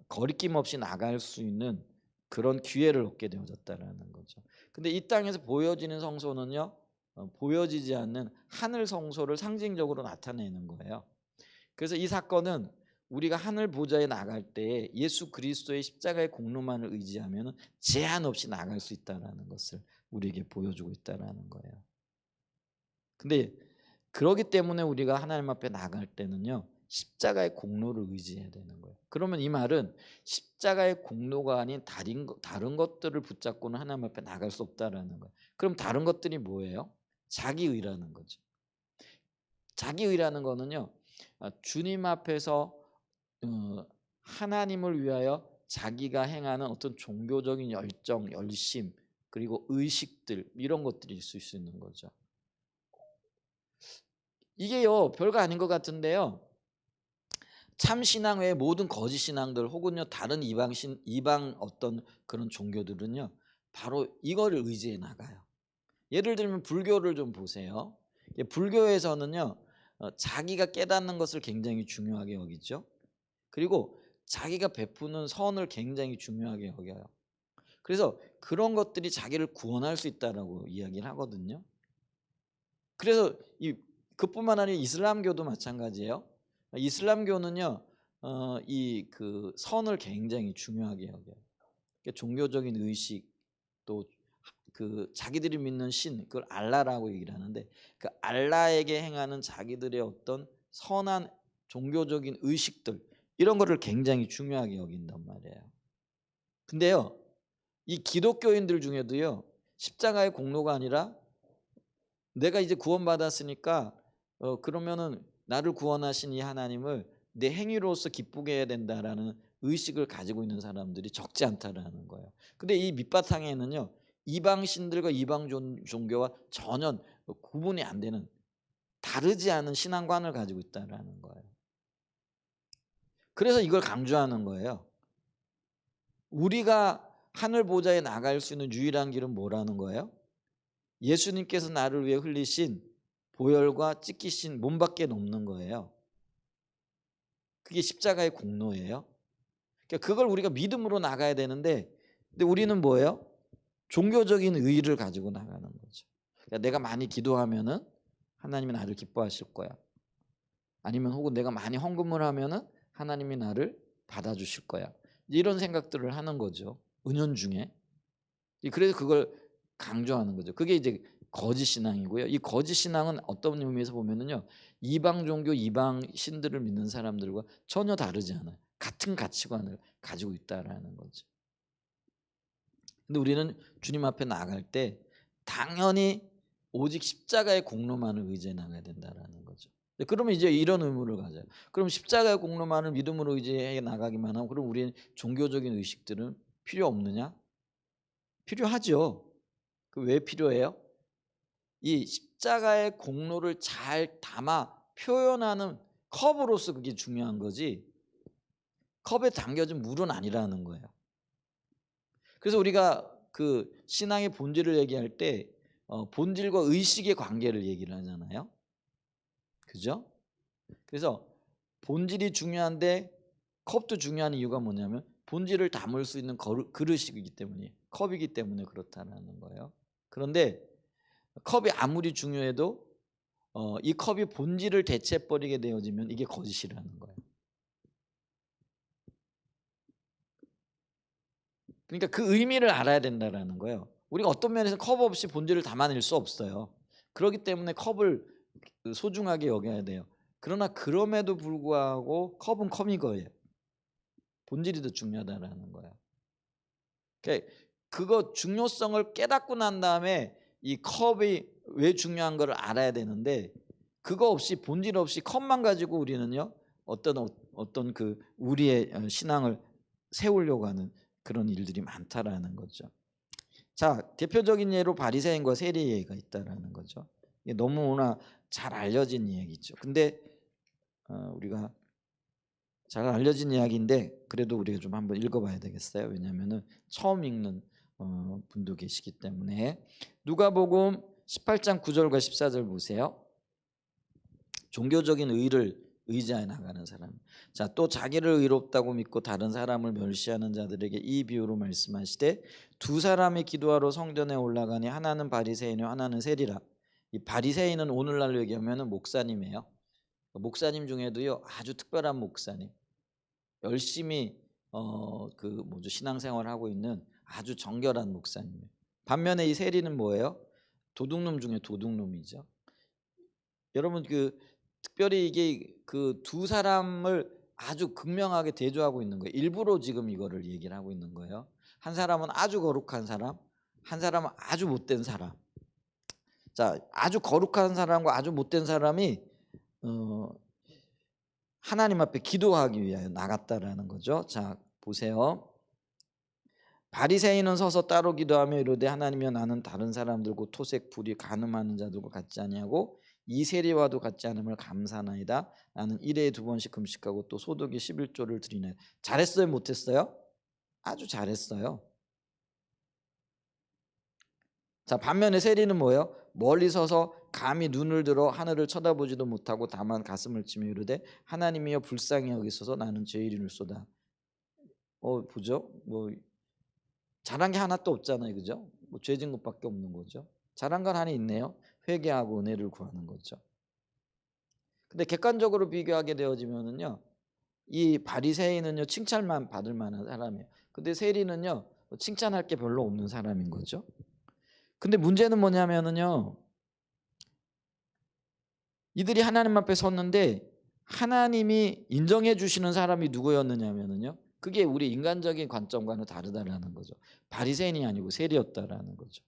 거리낌 없이 나갈 수 있는 그런 기회를 얻게 되어졌다라는 거죠. 근데 이 땅에서 보여지는 성소는요, 보여지지 않는 하늘 성소를 상징적으로 나타내는 거예요. 그래서 이 사건은 우리가 하늘 보좌에 나갈 때 예수 그리스도의 십자가의 공로만을 의지하면 제한 없이 나갈 수 있다는 것을 우리에게 보여주고 있다는 거예요. 근데 그러기 때문에 우리가 하나님 앞에 나갈 때는요, 십자가의 공로를 의지해야 되는 거예요. 그러면 이 말은 십자가의 공로가 아닌 다른 것들을 붙잡고는 하나님 앞에 나갈 수 없다라는 거예요. 그럼 다른 것들이 뭐예요? 자기의라는 거죠. 자기의라는 거는요, 주님 앞에서 하나님을 위하여 자기가 행하는 어떤 종교적인 열정, 열심, 그리고 의식들, 이런 것들이 있을 수 있는 거죠. 이게요, 별거 아닌 것 같은데요, 참 신앙 외에 모든 거짓 신앙들 혹은요 다른 이방 어떤 그런 종교들은요 바로 이거를 의지해 나가요. 예를 들면 불교를 좀 보세요. 불교에서는요 자기가 깨닫는 것을 굉장히 중요하게 여기죠. 그리고 자기가 베푸는 선을 굉장히 중요하게 여겨요. 그래서 그런 것들이 자기를 구원할 수 있다라고 이야기를 하거든요. 그래서 그뿐만 아니라 이슬람교도 마찬가지예요. 이슬람교는요 이 그 선을 굉장히 중요하게 여겨요. 그러니까 종교적인 의식, 또 그 자기들이 믿는 신, 그걸 알라라고 얘기를 하는데, 그 알라에게 행하는 자기들의 어떤 선한 종교적인 의식들, 이런 거를 굉장히 중요하게 여긴단 말이에요. 근데요 이 기독교인들 중에도요 십자가의 공로가 아니라 내가 이제 구원받았으니까 그러면은 나를 구원하신 이 하나님을 내 행위로서 기쁘게 해야 된다라는 의식을 가지고 있는 사람들이 적지 않다라는 거예요. 근데 이 밑바탕에는요 이방 신들과 이방 종교와 전혀 구분이 안 되는, 다르지 않은 신앙관을 가지고 있다라는 거예요. 그래서 이걸 강조하는 거예요. 우리가 하늘 보좌에 나갈 수 있는 유일한 길은 뭐라는 거예요? 예수님께서 나를 위해 흘리신 보혈과 찢기신 몸밖에 없는 거예요. 그게 십자가의 공로예요. 그러니까 그걸 우리가 믿음으로 나가야 되는데, 근데 우리는 뭐예요? 종교적인 의의를 가지고 나가는 거죠. 그러니까 내가 많이 기도하면은 하나님이 나를 기뻐하실 거야. 아니면 혹은 내가 많이 헌금을 하면은 하나님이 나를 받아주실 거야. 이런 생각들을 하는 거죠. 은연중에. 그래서 그걸 강조하는 거죠. 그게 이제 거짓 신앙이고요. 이 거짓 신앙은 어떤 의미에서 보면은요, 이방 종교, 이방 신들을 믿는 사람들과 전혀 다르지 않아요. 같은 가치관을 가지고 있다라는 거죠. 근데 우리는 주님 앞에 나갈 때 당연히 오직 십자가의 공로만을 의지해 나가야 된다라는 거죠. 그러면 이제 이런 의무를 가져요. 그럼 십자가의 공로만을 믿음으로 의지해 나가기만 하고, 그럼 우리는 종교적인 의식들은 필요 없느냐? 필요하죠. 그 왜 필요해요? 이 십자가의 공로를 잘 담아 표현하는 컵으로서 그게 중요한 거지, 컵에 담겨진 물은 아니라는 거예요. 그래서 우리가 그 신앙의 본질을 얘기할 때 본질과 의식의 관계를 얘기를 하잖아요. 그죠? 그래서 본질이 중요한데 컵도 중요한 이유가 뭐냐면 본질을 담을 수 있는 그릇이기 때문에, 컵이기 때문에 그렇다는 거예요. 그런데 컵이 아무리 중요해도 이 컵이 본질을 대체해버리게 되어지면 이게 거짓이라는 거예요. 그러니까 그 의미를 알아야 된다는 거예요. 우리가 어떤 면에서 컵 없이 본질을 담아낼 수 없어요. 그렇기 때문에 컵을 소중하게 여겨야 돼요. 그러나 그럼에도 불구하고 컵은 컵인 거예요. 본질이 더 중요하다는 거예요. 그러니까 그거 중요성을 깨닫고 난 다음에 이 컵이 왜 중요한 걸 알아야 되는데, 그거 없이, 본질 없이 컵만 가지고 우리는요 어떤 그 우리의 신앙을 세우려고 하는 그런 일들이 많다라는 거죠. 자, 대표적인 예로 바리새인과 세리가 있다라는 거죠. 이게 너무나 잘 알려진 이야기죠. 근데 우리가 잘 알려진 이야기인데 그래도 우리가 좀 한번 읽어봐야 되겠어요. 왜냐하면은 처음 읽는 분도 계시기 때문에. 누가복음 18장 9절과 14절 보세요. 종교적인 의를 의지하여 나가는 사람. 자, 또 자기를 의롭다고 믿고 다른 사람을 멸시하는 자들에게 이 비유로 말씀하시되, 두 사람이 기도하러 성전에 올라가니 하나는 바리새인이요 하나는 세리라. 이 바리새인은 오늘날로 얘기하면은 목사님이에요. 목사님 중에도요 아주 특별한 목사님, 열심히 신앙생활을 하고 있는 아주 정결한 목사님이에요. 반면에 이 세리는 뭐예요? 도둑놈 중에 도둑놈이죠. 여러분, 특별히 이게 그 두 사람을 아주 극명하게 대조하고 있는 거예요. 일부러 지금 이거를 얘기를 하고 있는 거예요. 한 사람은 아주 거룩한 사람, 한 사람은 아주 못된 사람. 자, 아주 거룩한 사람과 아주 못된 사람이 하나님 앞에 기도하기 위하여 나갔다라는 거죠. 자, 보세요. 바리새인은 서서 따로 기도하며 이르되, 하나님이여, 나는 다른 사람들과 토색, 불의, 간음하는 자들과 같지 아니하고 이 세리와도 같지 않음을 감사하나이다. 나는 일회에 2번씩 금식하고 또 소득의 11조를 드리네. 잘했어요, 못했어요? 아주 잘했어요. 자, 반면에 세리는 뭐예요? 멀리 서서 감히 눈을 들어 하늘을 쳐다보지도 못하고 다만 가슴을 치며 이르되, 하나님이여, 불쌍히 여기소서, 나는 죄인이로소이다. 보죠? 잘한 게 하나도 없잖아요, 그죠? 죄진 것밖에 없는 거죠. 잘한 건 하나 있네요. 회개하고 은혜를 구하는 거죠. 근데 객관적으로 비교하게 되어지면은요, 이 바리새인은요 칭찬만 받을 만한 사람이에요. 근데 세리는요 칭찬할 게 별로 없는 사람인 거죠. 근데 문제는 뭐냐면은요, 이들이 하나님 앞에 섰는데 하나님이 인정해 주시는 사람이 누구였느냐면은요, 그게 우리 인간적인 관점과는 다르다라는 거죠. 바리새인이 아니고 세리였다라는 거죠.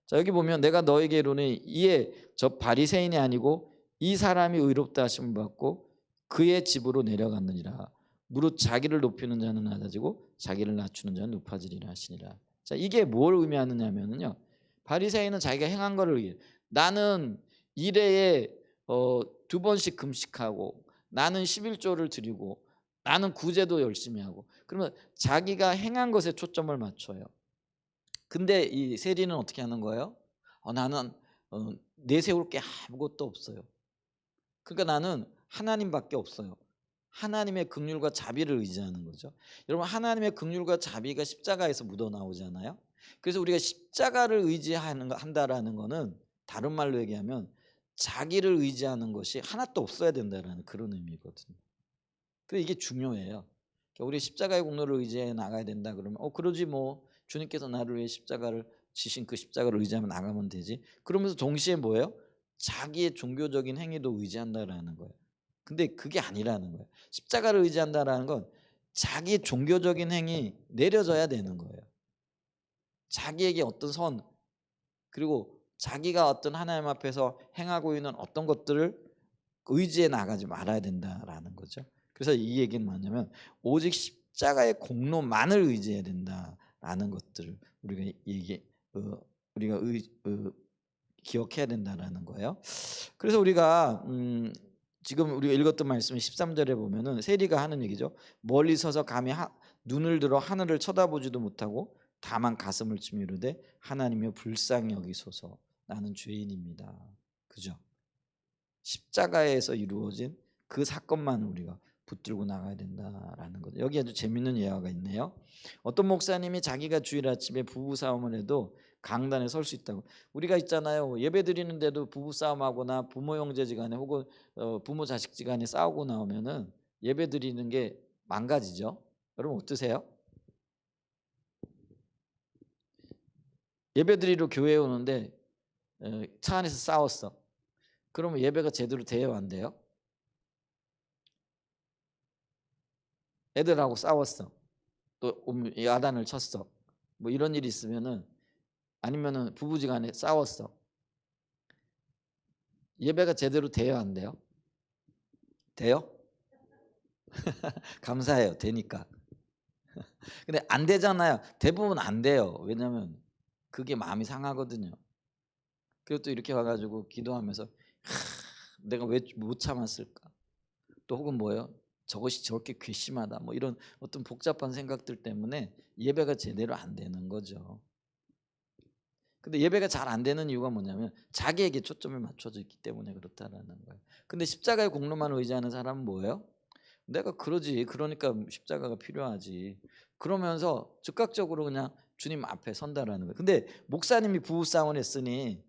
자, 여기 보면 내가 너에게 이르노니 이에 저 바리새인이 아니고 이 사람이 의롭다 하심을 받고 그의 집으로 내려갔느니라. 무릇 자기를 높이는 자는 낮아지고 자기를 낮추는 자는 높아지리라 하시니라. 자, 이게 뭘 의미하느냐면요, 바리새인은 자기가 행한 거를 위해, 나는 일회에 2번씩 금식하고 나는 11조를 드리고 나는 구제도 열심히 하고, 그러면 자기가 행한 것에 초점을 맞춰요. 근데 이 세리는 어떻게 하는 거예요? 나는 내세울 게 아무것도 없어요. 그러니까 나는 하나님밖에 없어요. 하나님의 긍휼과 자비를 의지하는 거죠. 여러분, 하나님의 긍휼과 자비가 십자가에서 묻어나오잖아요. 그래서 우리가 십자가를 한다라는 거는 다른 말로 얘기하면 자기를 의지하는 것이 하나도 없어야 된다라는 그런 의미거든요. 그래서 이게 중요해요. 우리 십자가의 공로를 의지해 나가야 된다 그러면 그러지 뭐, 주님께서 나를 위해 십자가를 지신 그 십자가를 의지하며 나가면 되지. 그러면서 동시에 뭐예요? 자기의 종교적인 행위도 의지한다라는 거예요. 근데 그게 아니라는 거예요. 십자가를 의지한다라는 건 자기의 종교적인 행위 내려져야 되는 거예요. 자기에게 어떤 선, 그리고 자기가 어떤 하나님 앞에서 행하고 있는 어떤 것들을 의지해 나가지 말아야 된다라는 거죠. 그래서 이 얘기는 뭐냐면 오직 십자가의 공로만을 의지해야 된다라는 것들을 우리가 기억해야 된다라는 거예요. 그래서 우리가 지금 우리가 읽었던 말씀 13절에 보면은 세리가 하는 얘기죠. 멀리 서서 감히 눈을 들어 하늘을 쳐다보지도 못하고 다만 가슴을 치며 이르되, 하나님이여, 불쌍히 여기소서, 나는 죄인입니다. 그죠? 십자가에서 이루어진 그 사건만 우리가 붙들고 나가야 된다라는 거죠. 여기 아주 재밌는 예화가 있네요. 어떤 목사님이 자기가 주일 아침에 부부 싸움을 해도 강단에 설 수 있다고. 우리가 있잖아요. 예배 드리는데도 부부 싸움하거나 부모 형제지간에 혹은 부모 자식지간에 싸우고 나오면은 예배 드리는 게 망가지죠. 여러분 어떠세요? 예배 드리러 교회에 오는데 차 안에서 싸웠어. 그러면 예배가 제대로 돼요, 안 돼요? 애들하고 싸웠어. 또 야단을 쳤어. 뭐 이런 일이 있으면은 아니면은 부부지간에 싸웠어. 예배가 제대로 돼요, 안 돼요? 돼요? 감사해요. 되니까. 근데 안 되잖아요. 대부분 안 돼요. 왜냐면 그게 마음이 상하거든요. 그리고 또 이렇게 와가지고 기도하면서 내가 왜 못 참았을까? 또 혹은 뭐예요? 저것이 저렇게 괘씸하다. 뭐 이런 어떤 복잡한 생각들 때문에 예배가 제대로 안 되는 거죠. 근데 예배가 잘 안 되는 이유가 뭐냐면 자기에게 초점이 맞춰져 있기 때문에 그렇다라는 거예요. 근데 십자가의 공로만 의지하는 사람은 뭐예요? 내가 그러지. 그러니까 십자가가 필요하지. 그러면서 즉각적으로 그냥 주님 앞에 선다라는 거예요. 근데 목사님이 부부싸움을 했으니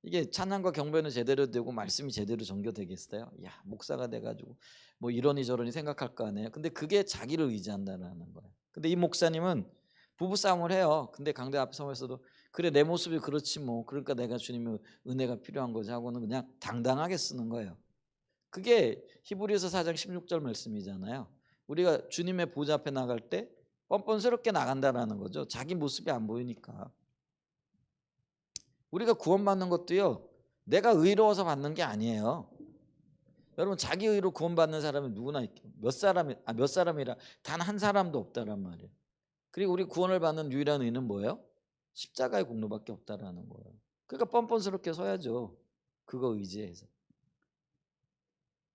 이게 찬양과 경배는 제대로 되고 말씀이 제대로 전교되겠어요? 야, 목사가 돼가지고 뭐 이러니 저러니 생각할 거 아니에요. 근데 그게 자기를 의지한다라는 거예요. 근데 이 목사님은 부부 싸움을 해요. 근데 강대 앞에 서면서도 그래 내 모습이 그렇지 뭐 그러니까 내가 주님의 은혜가 필요한 거지 하고는 그냥 당당하게 쓰는 거예요. 그게 히브리서 4장 16절 말씀이잖아요. 우리가 주님의 보좌 앞에 나갈 때 뻔뻔스럽게 나간다라는 거죠. 자기 모습이 안 보이니까. 우리가 구원받는 것도요. 내가 의로워서 받는 게 아니에요. 여러분 자기 의로 구원받는 사람이 누구나 있고 몇 사람이라 단 한 사람도 없다란 말이에요. 그리고 우리 구원을 받는 유일한 의는 뭐예요? 십자가의 공로밖에 없다라는 거예요. 그러니까 뻔뻔스럽게 서야죠. 그거 의지해서.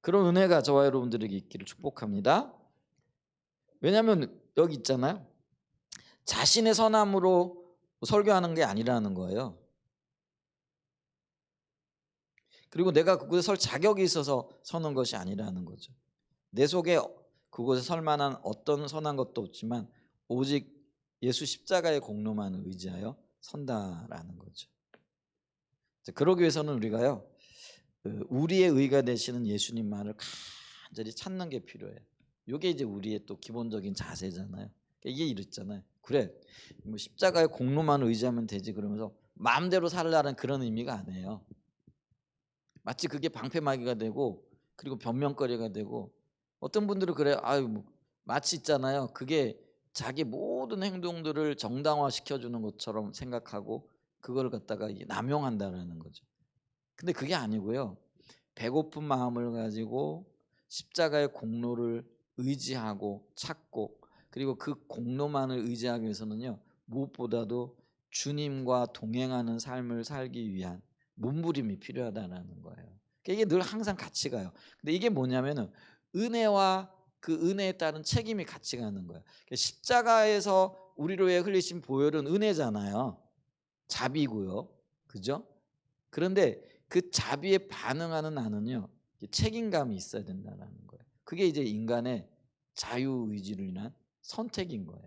그런 은혜가 저와 여러분들에게 있기를 축복합니다. 왜냐하면 여기 있잖아요. 자신의 선함으로 설교하는 게 아니라는 거예요. 그리고 내가 그곳에 설 자격이 있어서 서는 것이 아니라는 거죠. 내 속에 그곳에 설 만한 어떤 선한 것도 없지만 오직 예수 십자가의 공로만 의지하여 선다라는 거죠. 그러기 위해서는 우리가요. 우리의 의가 되시는 예수님만을 간절히 찾는 게 필요해요. 이게 이제 우리의 또 기본적인 자세잖아요. 이게 이랬잖아요. 그래, 뭐 십자가의 공로만 의지하면 되지 그러면서 마음대로 살라는 그런 의미가 아니에요. 마치 그게 방패막이가 되고 그리고 변명거리가 되고 어떤 분들은 그래요. 아유 뭐 마치 있잖아요. 그게 자기 모든 행동들을 정당화시켜주는 것처럼 생각하고 그걸 갖다가 남용한다라는 거죠. 근데 그게 아니고요. 배고픈 마음을 가지고 십자가의 공로를 의지하고 찾고 그리고 그 공로만을 의지하기 위해서는요. 무엇보다도 주님과 동행하는 삶을 살기 위한 몸부림이 필요하다는 거예요. 그러니까 이게 늘 항상 같이 가요. 근데 이게 뭐냐면은 은혜와 그 은혜에 따른 책임이 같이 가는 거예요. 그러니까 십자가에서 우리로 의 흘리신 보혈은 은혜잖아요. 자비고요. 그죠? 그런데 그 자비에 반응하는 나는요. 책임감이 있어야 된다는 거예요. 그게 이제 인간의 자유의지를 인한 선택인 거예요.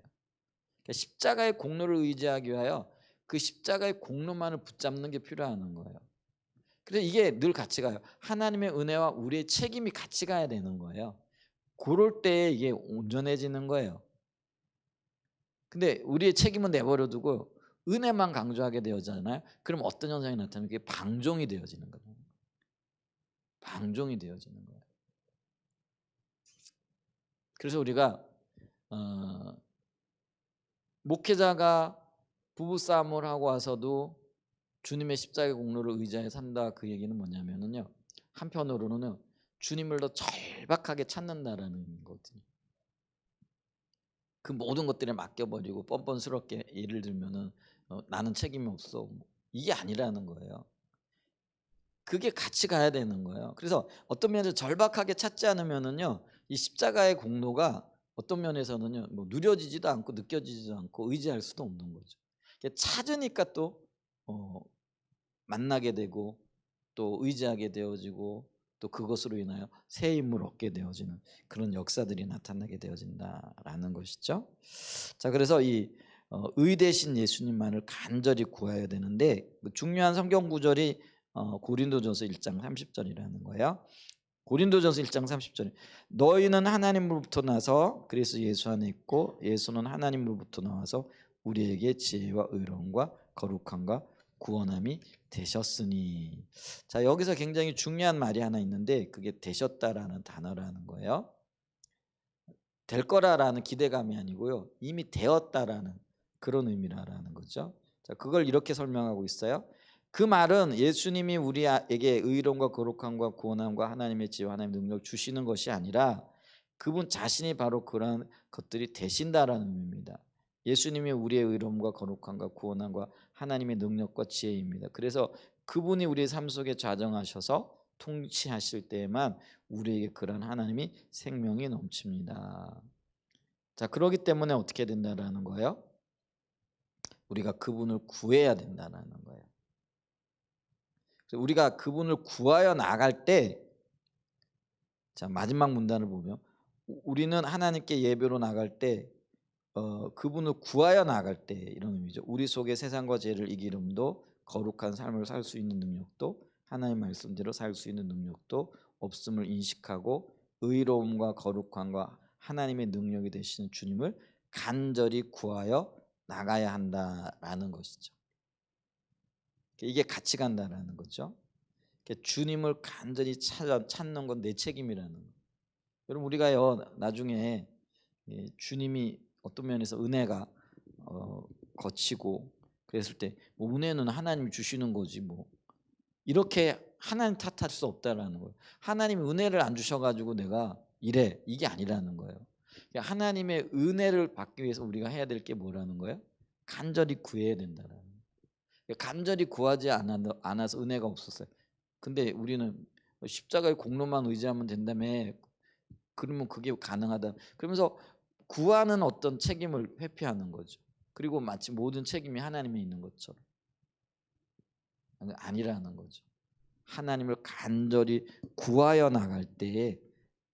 그러니까 십자가의 공로를 의지하기 위하여 그 십자가의 공로만을 붙잡는 게 필요한 거예요. 그래서 이게 늘 같이 가요. 하나님의 은혜와 우리의 책임이 같이 가야 되는 거예요. 그럴 때 이게 온전해지는 거예요. 근데 우리의 책임은 내버려 두고 은혜만 강조하게 되어잖아요. 그럼 어떤 현상이 나타나면 그게 방종이 되어지는 거예요. 방종이 되어지는 거예요. 그래서 우리가 목회자가 부부싸움을 하고 와서도 주님의 십자가의 공로를 의지하여 산다 그 얘기는 뭐냐면요. 한편으로는 주님을 더 절박하게 찾는다라는 거거든요. 그 모든 것들에 맡겨버리고 뻔뻔스럽게 예를 들면은 나는 책임이 없어 이게 아니라는 거예요. 그게 같이 가야 되는 거예요. 그래서 어떤 면에서 절박하게 찾지 않으면은요, 이 십자가의 공로가 어떤 면에서는요, 뭐 누려지지도 않고 느껴지지도 않고 의지할 수도 없는 거죠. 찾으니까 또 만나게 되고 또 의지하게 되어지고 또 그것으로 인하여 새 힘을 얻게 되어지는 그런 역사들이 나타나게 되어진다라는 것이죠. 자, 그래서 이 의 대신 예수님만을 간절히 구해야 되는데 그 중요한 성경 구절이 고린도전서 1장 30절이라는 거예요. 고린도전서 1장 30절 너희는 하나님으로부터 나서 그래서 예수 안에 있고 예수는 하나님으로부터 나와서 우리에게 지혜와 의로움과 거룩함과 구원함이 되셨으니. 자, 여기서 굉장히 중요한 말이 하나 있는데 그게 되셨다라는 단어라는 거예요. 될 거라라는 기대감이 아니고요, 이미 되었다라는 그런 의미라는 거죠. 자, 그걸 이렇게 설명하고 있어요. 그 말은 예수님이 우리에게 의로움과 거룩함과 구원함과 하나님의 지혜와 하나님의 능력을 주시는 것이 아니라 그분 자신이 바로 그런 것들이 되신다라는 의미입니다. 예수님이 우리의 의로움과 거룩함과 구원함과 하나님의 능력과 지혜입니다. 그래서 그분이 우리의 삶 속에 좌정하셔서 통치하실 때에만 우리에게 그런 하나님이 생명이 넘칩니다. 자, 그러기 때문에 어떻게 된다라는 거예요? 우리가 그분을 구해야 된다는 거예요. 우리가 그분을 구하여 나갈 때, 자, 마지막 문단을 보면 우리는 하나님께 예배로 나갈 때 그분을 구하여 나갈 때 이런 의미죠. 우리 속에 세상과 죄를 이기름도 거룩한 삶을 살 수 있는 능력도 하나님 말씀대로 살 수 있는 능력도 없음을 인식하고 의로움과 거룩함과 하나님의 능력이 되시는 주님을 간절히 구하여 나가야 한다라는 것이죠. 이게 같이 간다라는 거죠. 주님을 간절히 찾는 건 내 책임이라는 거예요. 여러분, 우리가요 나중에 주님이 어떤 면에서 은혜가 거치고 그랬을 때 뭐 은혜는 하나님이 주시는 거지 뭐 이렇게 하나님 탓할 수 없다라는 거예요. 하나님이 은혜를 안 주셔가지고 내가 이래, 이게 아니라는 거예요. 하나님의 은혜를 받기 위해서 우리가 해야 될 게 뭐라는 거예요? 간절히 구해야 된다라는 거예요. 간절히 구하지 않아서 은혜가 없었어요. 근데 우리는 십자가의 공로만 의지하면 된다며, 그러면 그게 가능하다 그러면서 구하는 어떤 책임을 회피하는 거죠. 그리고 마치 모든 책임이 하나님에 있는 것처럼. 아니라는 거죠. 하나님을 간절히 구하여 나갈 때에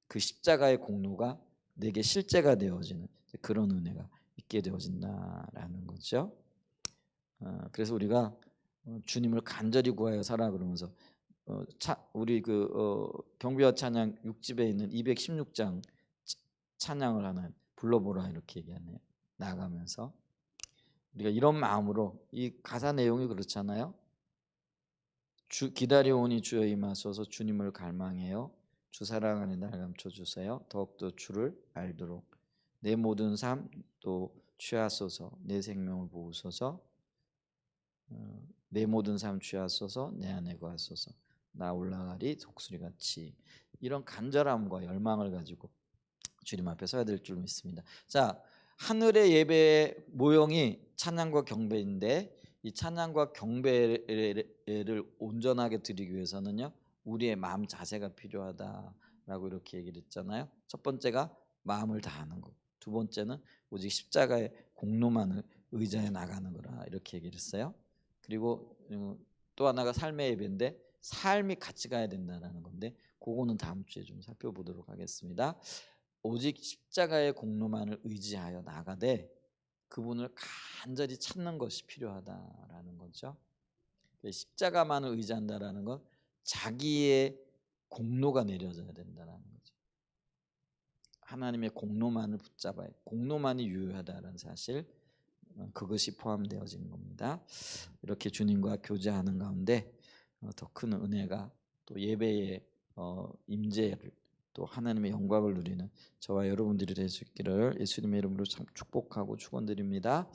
그 십자가의 공로가 내게 실제가 되어지는 그런 은혜가 있게 되어진다라는 거죠. 그래서 우리가 주님을 간절히 구하여 살아 그러면서 우리 경배와 찬양 6집에 있는 216장 찬양을 하나 불러보라 이렇게 얘기하네요. 나가면서 우리가 이런 마음으로, 이 가사 내용이 그렇잖아요. 기다려오니 주여 임하소서 주님을 갈망해요. 주 사랑 안에 날 감춰주세요. 더욱더 주를 알도록 내 모든 삶 또 취하소서 내 생명을 보호소서 내 모든 삶 취하소서 내 안에 거하소서 나 올라가리 독수리같이. 이런 간절함과 열망을 가지고 주님 앞에 서야 될 줄 믿습니다. 자, 하늘의 예배의 모형이 찬양과 경배인데 이 찬양과 경배를 온전하게 드리기 위해서는요 우리의 마음 자세가 필요하다라고 이렇게 얘기를 했잖아요. 첫 번째가 마음을 다하는 거, 두 번째는 오직 십자가의 공로만을 의지해 나가는 거라 이렇게 얘기를 했어요. 그리고 또 하나가 삶의 예배인데 삶이 같이 가야 된다는 건데 그거는 다음 주에 좀 살펴보도록 하겠습니다. 오직 십자가의 공로만을 의지하여 나가되 그분을 간절히 찾는 것이 필요하다라는 거죠. 십자가만을 의지한다라는 건 자기의 공로가 내려져야 된다는 거죠. 하나님의 공로만을 붙잡아야, 공로만이 유효하다는 사실, 그것이 포함되어진 겁니다. 이렇게 주님과 교제하는 가운데 더 큰 은혜가 또 예배의 임재를 또 하나님의 영광을 누리는 저와 여러분들이 될 수 있기를 예수님의 이름으로 참 축복하고 축원드립니다.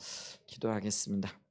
기도하겠습니다.